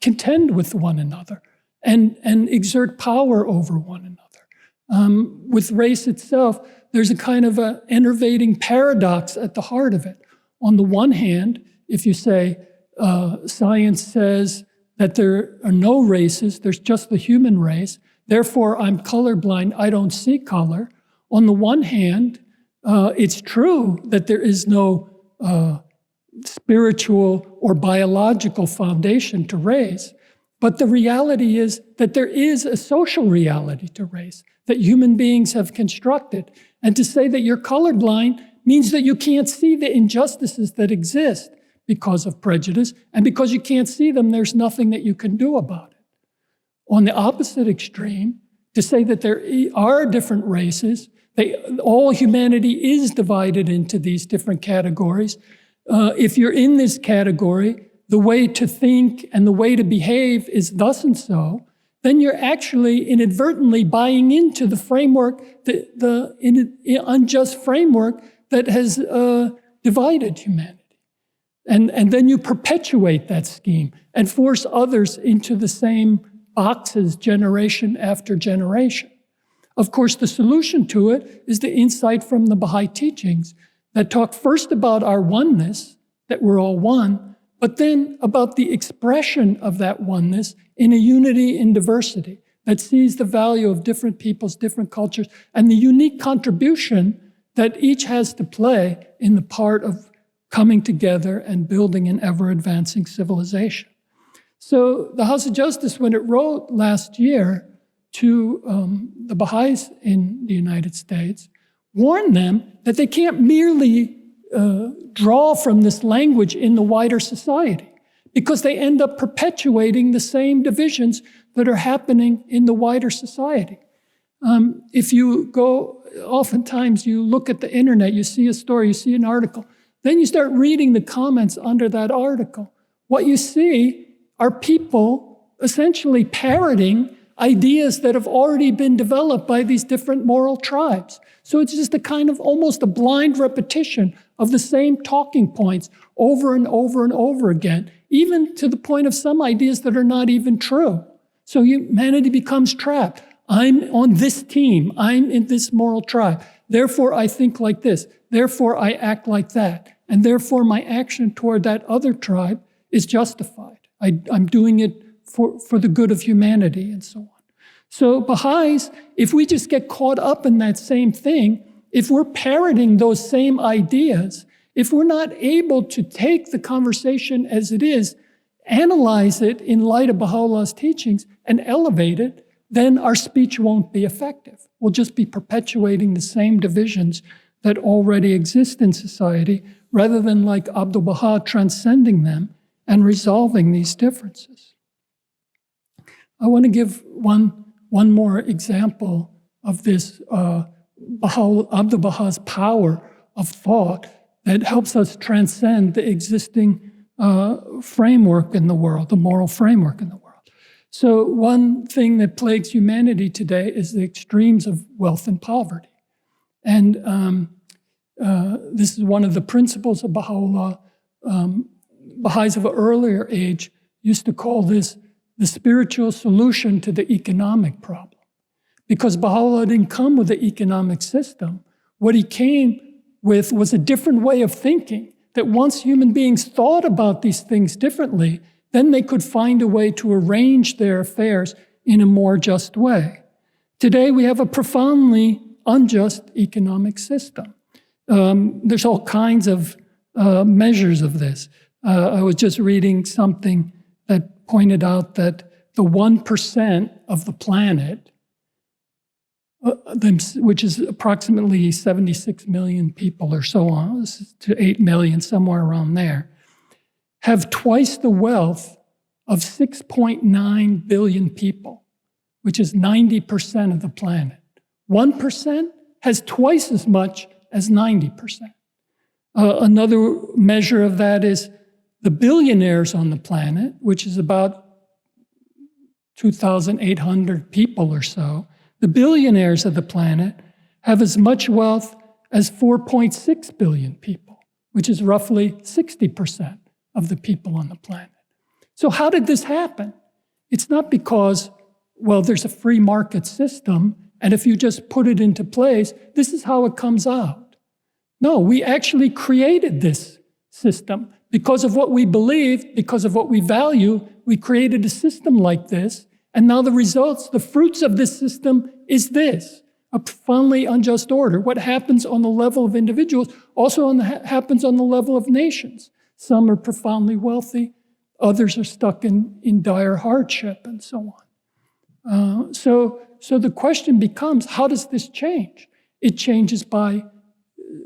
contend with one another and exert power over one another. With race itself, there's a kind of an enervating paradox at the heart of it. On the one hand, if you say science says that there are no races, there's just the human race, therefore I'm colorblind, I don't see color. On the one hand, it's true that there is no spiritual or biological foundation to race, but the reality is that there is a social reality to race that human beings have constructed. And to say that you're colorblind means that you can't see the injustices that exist because of prejudice, and because you can't see them, there's nothing that you can do about it. On the opposite extreme, to say that there are different races, all humanity is divided into these different categories. If you're in this category, the way to think and the way to behave is thus and so, then you're actually inadvertently buying into the framework, the unjust framework that has divided humanity. And then you perpetuate that scheme and force others into the same boxes generation after generation. Of course, the solution to it is the insight from the Baha'i teachings that talk first about our oneness, that we're all one, but then about the expression of that oneness in a unity in diversity that sees the value of different peoples, different cultures, and the unique contribution that each has to play in the part of coming together and building an ever-advancing civilization. So the House of Justice, when it wrote last year to the Baha'is in the United States, warned them that they can't merely draw from this language in the wider society, because they end up perpetuating the same divisions that are happening in the wider society. If you go, oftentimes you look at the internet, you see a story, you see an article, then you start reading the comments under that article. What you see are people essentially parroting ideas that have already been developed by these different moral tribes. So it's just a kind of almost a blind repetition of the same talking points over and over and over again, even to the point of some ideas that are not even true. So humanity becomes trapped. I'm on this team. I'm in this moral tribe. Therefore, I think like this. Therefore, I act like that. And therefore, my action toward that other tribe is justified. I'm doing it for the good of humanity and so on. So Baha'is, if we just get caught up in that same thing, if we're parroting those same ideas, if we're not able to take the conversation as it is, analyze it in light of Baha'u'llah's teachings, and elevate it, then our speech won't be effective. We'll just be perpetuating the same divisions that already exist in society, rather than, like Abdu'l-Bahá, transcending them and resolving these differences. I want to give one more example of this Abdu'l-Bahá's power of thought that helps us transcend the existing framework in the world, the moral framework in the world. So one thing that plagues humanity today is the extremes of wealth and poverty. And this is one of the principles of Baha'u'llah. Baha'is of an earlier age used to call this the spiritual solution to the economic problem. Because Baha'u'llah didn't come with an economic system. What he came with was a different way of thinking, that once human beings thought about these things differently, then they could find a way to arrange their affairs in a more just way. Today, we have a profoundly unjust economic system. There's all kinds of measures of this. I was just reading something that pointed out that the 1% of the planet, which is approximately 76 million people or so on, to 8 million, somewhere around there, have twice the wealth of 6.9 billion people, which is 90% of the planet. 1% has twice as much as 90%. Another measure of that is the billionaires on the planet, which is about 2,800 people or so. The billionaires of the planet have as much wealth as 4.6 billion people, which is roughly 60% of the people on the planet. So how did this happen? It's not because, well, there's a free market system, and if you just put it into place, this is how it comes out. No, we actually created this system. Because of what we believe, because of what we value, we created a system like this, and now the results, the fruits of this system is this, a profoundly unjust order. What happens on the level of individuals also happens on the level of nations. Some are profoundly wealthy, others are stuck in dire hardship, and so on. So the question becomes, how does this change? It changes by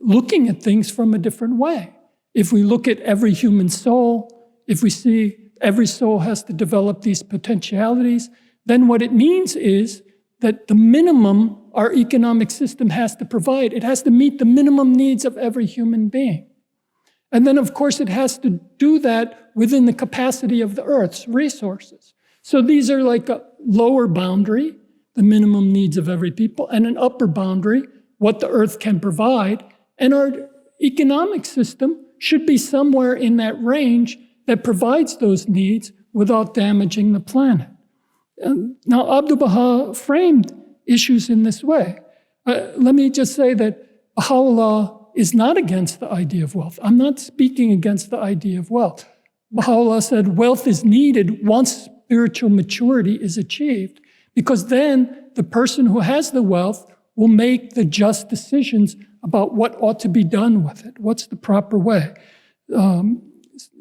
looking at things from a different way. If we look at every human soul, if we see every soul has to develop these potentialities, then what it means is that the minimum our economic system has to provide, it has to meet the minimum needs of every human being. And then, of course, it has to do that within the capacity of the Earth's resources. So these are like a lower boundary, the minimum needs of every people, and an upper boundary, what the Earth can provide. And our economic system should be somewhere in that range that provides those needs without damaging the planet. Now, Abdu'l-Bahá framed issues in this way. Let me just say that Baha'u'llah is not against the idea of wealth. I'm not speaking against the idea of wealth. Baha'u'llah said wealth is needed once spiritual maturity is achieved, because then the person who has the wealth will make the just decisions about what ought to be done with it. What's the proper way?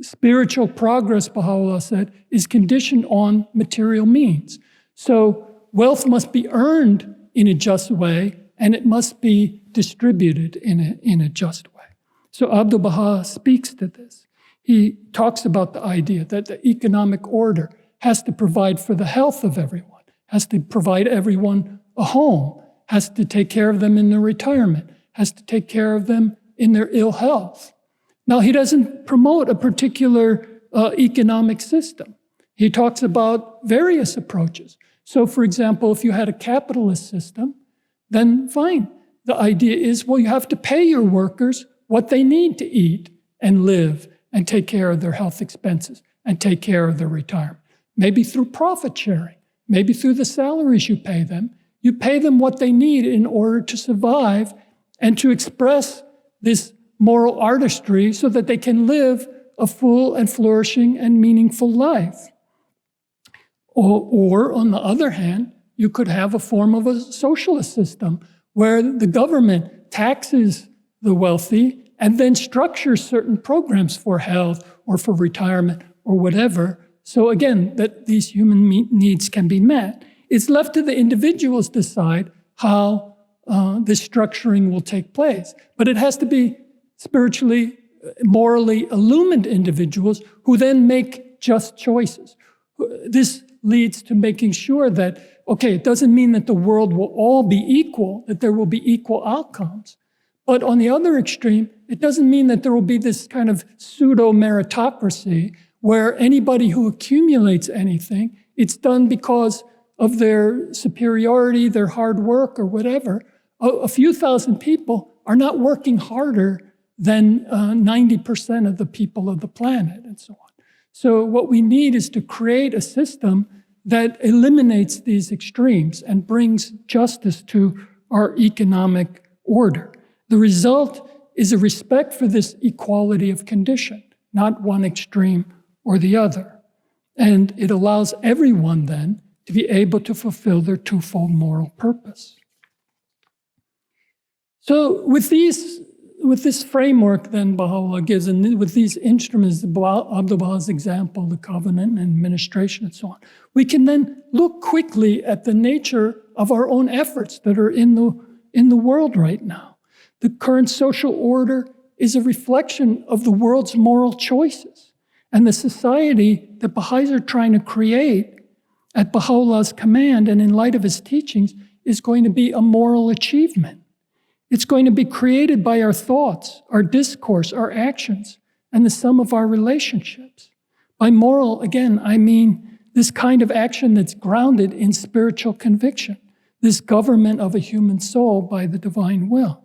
Spiritual progress, Baha'u'llah said, is conditioned on material means. So wealth must be earned in a just way, and it must be distributed in a just way. So Abdu'l-Bahá speaks to this. He talks about the idea that the economic order has to provide for the health of everyone, has to provide everyone a home, has to take care of them in their retirement, has to take care of them in their ill health. Now, he doesn't promote a particular economic system. He talks about various approaches. So, for example, if you had a capitalist system, then fine. The idea is, well, you have to pay your workers what they need to eat and live and take care of their health expenses and take care of their retirement. Maybe through profit sharing, maybe through the salaries you pay them. You pay them what they need in order to survive and to express this moral artistry so that they can live a full and flourishing and meaningful life. Or on the other hand, you could have a form of a socialist system where the government taxes the wealthy and then structures certain programs for health or for retirement or whatever. So again, that these human needs can be met. It's left to the individuals to decide how this structuring will take place. But it has to be spiritually, morally illumined individuals who then make just choices. This leads to making sure that, okay, it doesn't mean that the world will all be equal, that there will be equal outcomes. But on the other extreme, it doesn't mean that there will be this kind of pseudo-meritocracy where anybody who accumulates anything, it's done because of their superiority, their hard work, or whatever. A few thousand people are not working harder than 90% of the people of the planet, and so on. So what we need is to create a system that eliminates these extremes and brings justice to our economic order. The result is a respect for this equality of condition, not one extreme or the other. And it allows everyone then to be able to fulfill their twofold moral purpose. So with this framework then Baha'u'llah gives, and with these instruments, Abdu'l-Bahā's example, the covenant and administration and so on, we can then look quickly at the nature of our own efforts that are in the world right now. The current social order is a reflection of the world's moral choices. And the society that Baha'is are trying to create at Baha'u'llah's command and in light of his teachings is going to be a moral achievement. It's going to be created by our thoughts, our discourse, our actions, and the sum of our relationships. By moral, again, I mean this kind of action that's grounded in spiritual conviction, this government of a human soul by the divine will.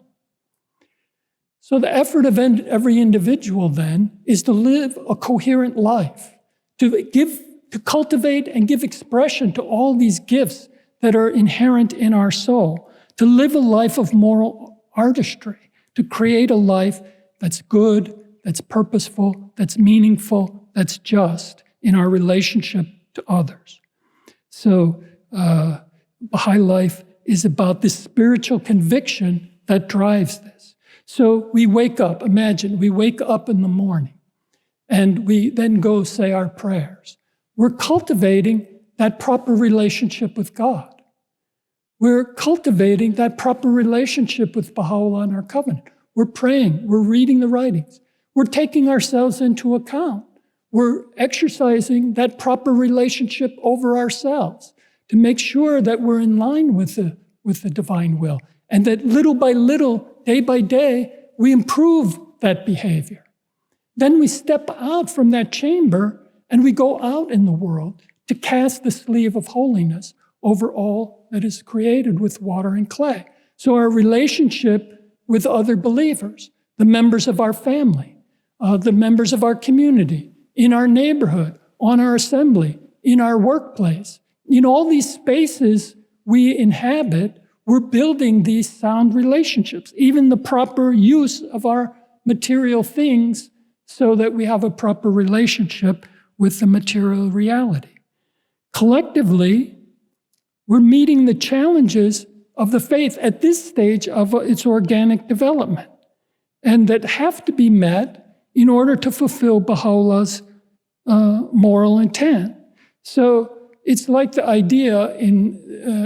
So the effort of every individual then is to live a coherent life, to cultivate and give expression to all these gifts that are inherent in our soul, to live a life of moral artistry, to create a life that's good, that's purposeful, that's meaningful, that's just in our relationship to others. So Baha'i life is about this spiritual conviction that drives this. So we wake up, imagine, we wake up in the morning and we then go say our prayers. We're cultivating that proper relationship with God. We're cultivating that proper relationship with Baha'u'llah and our covenant. We're praying, we're reading the writings. We're taking ourselves into account. We're exercising that proper relationship over ourselves to make sure that we're in line with the divine will, and that little by little, day by day, we improve that behavior. Then we step out from that chamber and we go out in the world to cast the sleeve of holiness over all that is created with water and clay. So our relationship with other believers, the members of our family, the members of our community, in our neighborhood, on our assembly, in our workplace, in all these spaces we inhabit, we're building these sound relationships, even the proper use of our material things so that we have a proper relationship with the material reality. Collectively, we're meeting the challenges of the faith at this stage of its organic development, and that have to be met in order to fulfill Baha'u'llah's moral intent. So it's like the idea in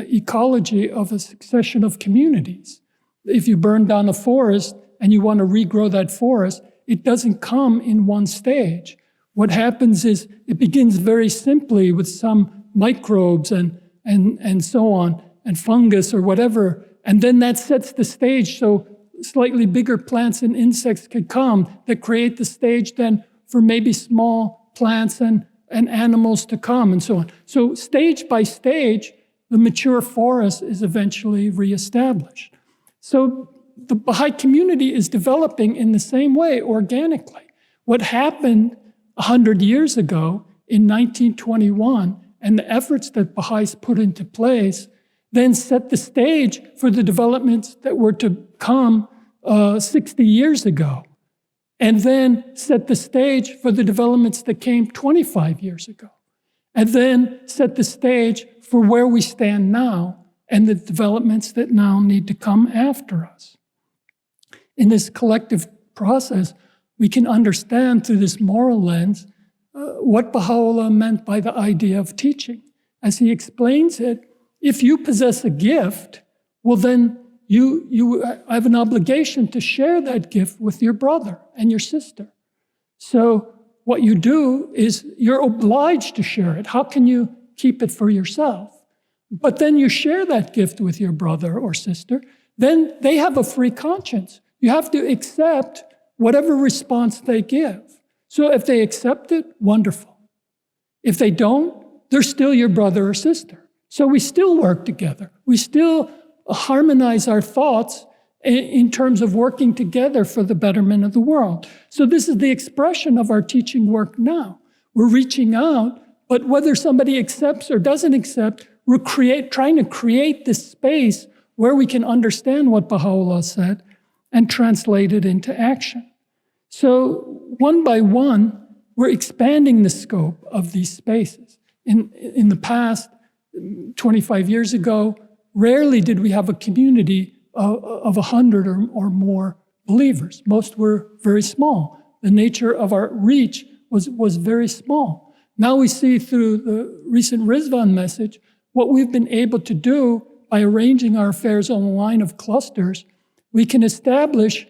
ecology of a succession of communities. If you burn down a forest and you want to regrow that forest, it doesn't come in one stage. What happens is it begins very simply with some microbes and so on, and fungus or whatever, and then that sets the stage so slightly bigger plants and insects could come that create the stage then for maybe small plants and animals to come and so on. So stage by stage, the mature forest is eventually reestablished. So the Baha'i community is developing in the same way, organically. What happened 100 years ago in 1921 and the efforts that Baha'is put into place then set the stage for the developments that were to come 60 years ago, and then set the stage for the developments that came 25 years ago, and then set the stage for where we stand now and the developments that now need to come after us. In this collective process, we can understand through this moral lens what Baha'u'llah meant by the idea of teaching. As he explains it, if you possess a gift, well then you have an obligation to share that gift with your brother and your sister. So what you do is you're obliged to share it. How can you keep it for yourself? But then you share that gift with your brother or sister, then they have a free conscience. You have to accept whatever response they give. So if they accept it, wonderful. If they don't, they're still your brother or sister. So we still work together. We still harmonize our thoughts in terms of working together for the betterment of the world. So this is the expression of our teaching work now. We're reaching out, but whether somebody accepts or doesn't accept, we're trying to create this space where we can understand what Baha'u'llah said and translate it into action. So one by one, we're expanding the scope of these spaces. In the past, 25 years ago, rarely did we have a community of 100 or more believers. Most were very small. The nature of our reach was very small. Now we see through the recent Rizvan message what we've been able to do by arranging our affairs on a line of clusters. We can establish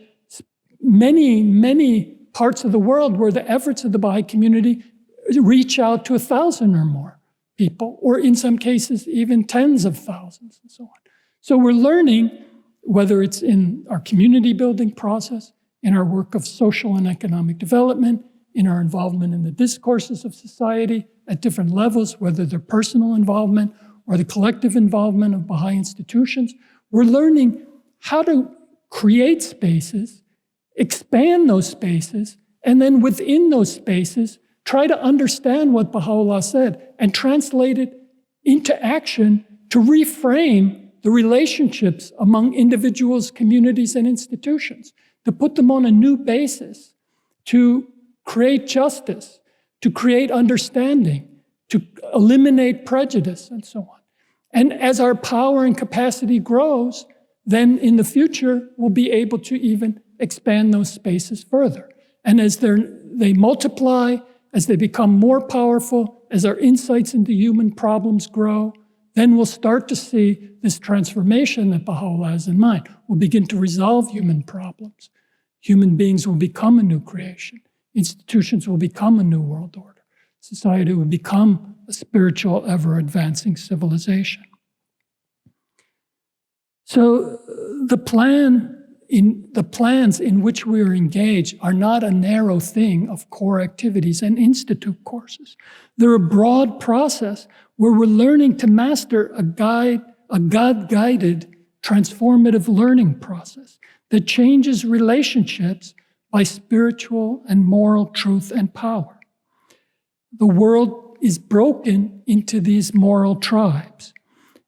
many, many parts of the world where the efforts of the Baha'i community reach out to 1,000 or more people, or in some cases, even tens of thousands and so on. So we're learning, whether it's in our community building process, in our work of social and economic development, in our involvement in the discourses of society at different levels, whether they're personal involvement or the collective involvement of Baha'i institutions, we're learning how to create spaces, expand those spaces, and then within those spaces, try to understand what Baha'u'llah said and translate it into action to reframe the relationships among individuals, communities, and institutions, to put them on a new basis, to create justice, to create understanding, to eliminate prejudice, and so on. And as our power and capacity grows, then in the future, we'll be able to even expand those spaces further. And as they multiply, as they become more powerful, as our insights into human problems grow, then we'll start to see this transformation that Baha'u'llah has in mind. We'll begin to resolve human problems. Human beings will become a new creation. Institutions will become a new world order. Society will become a spiritual, ever-advancing civilization. So the plans in which we are engaged are not a narrow thing of core activities and institute courses. They're a broad process where we're learning to master a God-guided, transformative learning process that changes relationships by spiritual and moral truth and power. The world is broken into these moral tribes,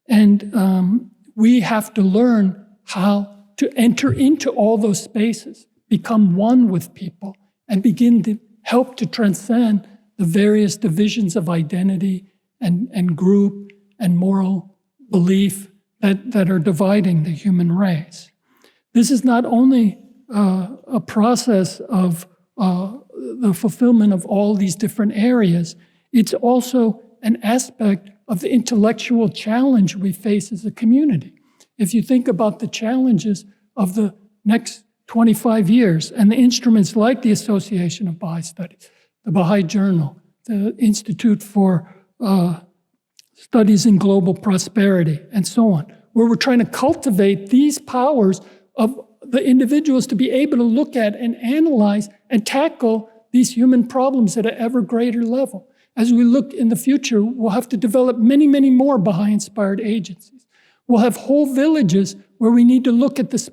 and we have to learn how to enter into all those spaces, become one with people, and begin to help to transcend the various divisions of identity and group and moral belief that are dividing the human race. This is not only a process of the fulfillment of all these different areas, it's also an aspect of the intellectual challenge we face as a community. If you think about the challenges of the next 25 years and the instruments like the Association of Baha'i Studies, the Baha'i Journal, the Institute for Studies in Global Prosperity, and so on, where we're trying to cultivate these powers of the individuals to be able to look at and analyze and tackle these human problems at an ever greater level. As we look in the future, we'll have to develop many, many more Baha'i-inspired agencies. We'll have whole villages where we need to look at the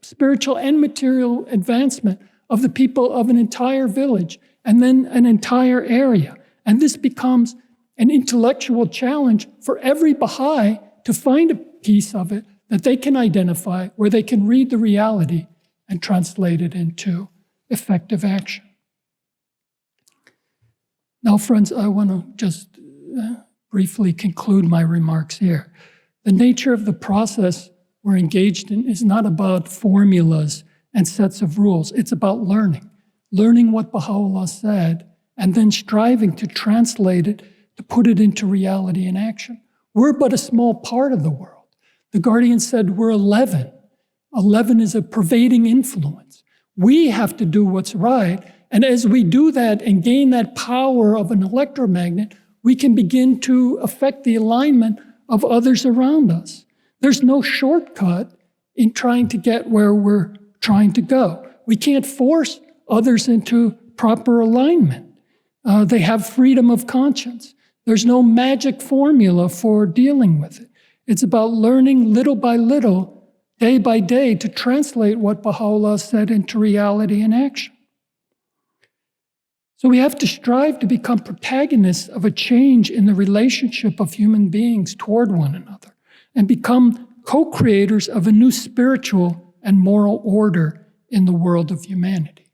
spiritual and material advancement of the people of an entire village and then an entire area. And this becomes an intellectual challenge for every Baha'i to find a piece of it that they can identify, where they can read the reality and translate it into effective action. Now, friends, I want to just briefly conclude my remarks here. The nature of the process we're engaged in is not about formulas and sets of rules. It's about learning what Baha'u'llah said, and then striving to translate it, to put it into reality and action. We're but a small part of the world. The Guardian said we're 11. 11 is a pervading influence. We have to do what's right, and as we do that and gain that power of an electromagnet, we can begin to affect the alignment of others around us. There's no shortcut in trying to get where we're trying to go. We can't force others into proper alignment. They have freedom of conscience. There's no magic formula for dealing with it. It's about learning little by little, day by day, to translate what Baha'u'llah said into reality and action. So we have to strive to become protagonists of a change in the relationship of human beings toward one another and become co-creators of a new spiritual and moral order in the world of humanity.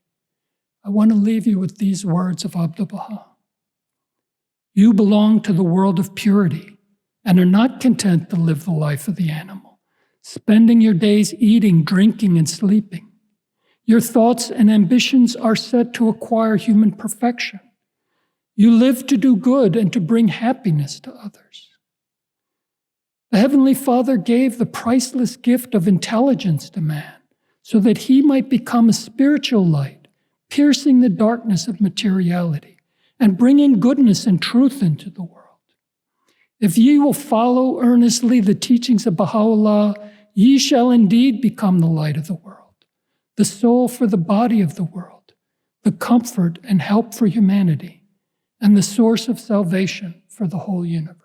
I want to leave you with these words of Abdu'l-Bahá. You belong to the world of purity and are not content to live the life of the animal, spending your days eating, drinking, and sleeping. Your thoughts and ambitions are set to acquire human perfection. You live to do good and to bring happiness to others. The Heavenly Father gave the priceless gift of intelligence to man so that he might become a spiritual light, piercing the darkness of materiality and bringing goodness and truth into the world. If ye will follow earnestly the teachings of Baha'u'llah, ye shall indeed become the light of the world, the soul for the body of the world, the comfort and help for humanity, and the source of salvation for the whole universe.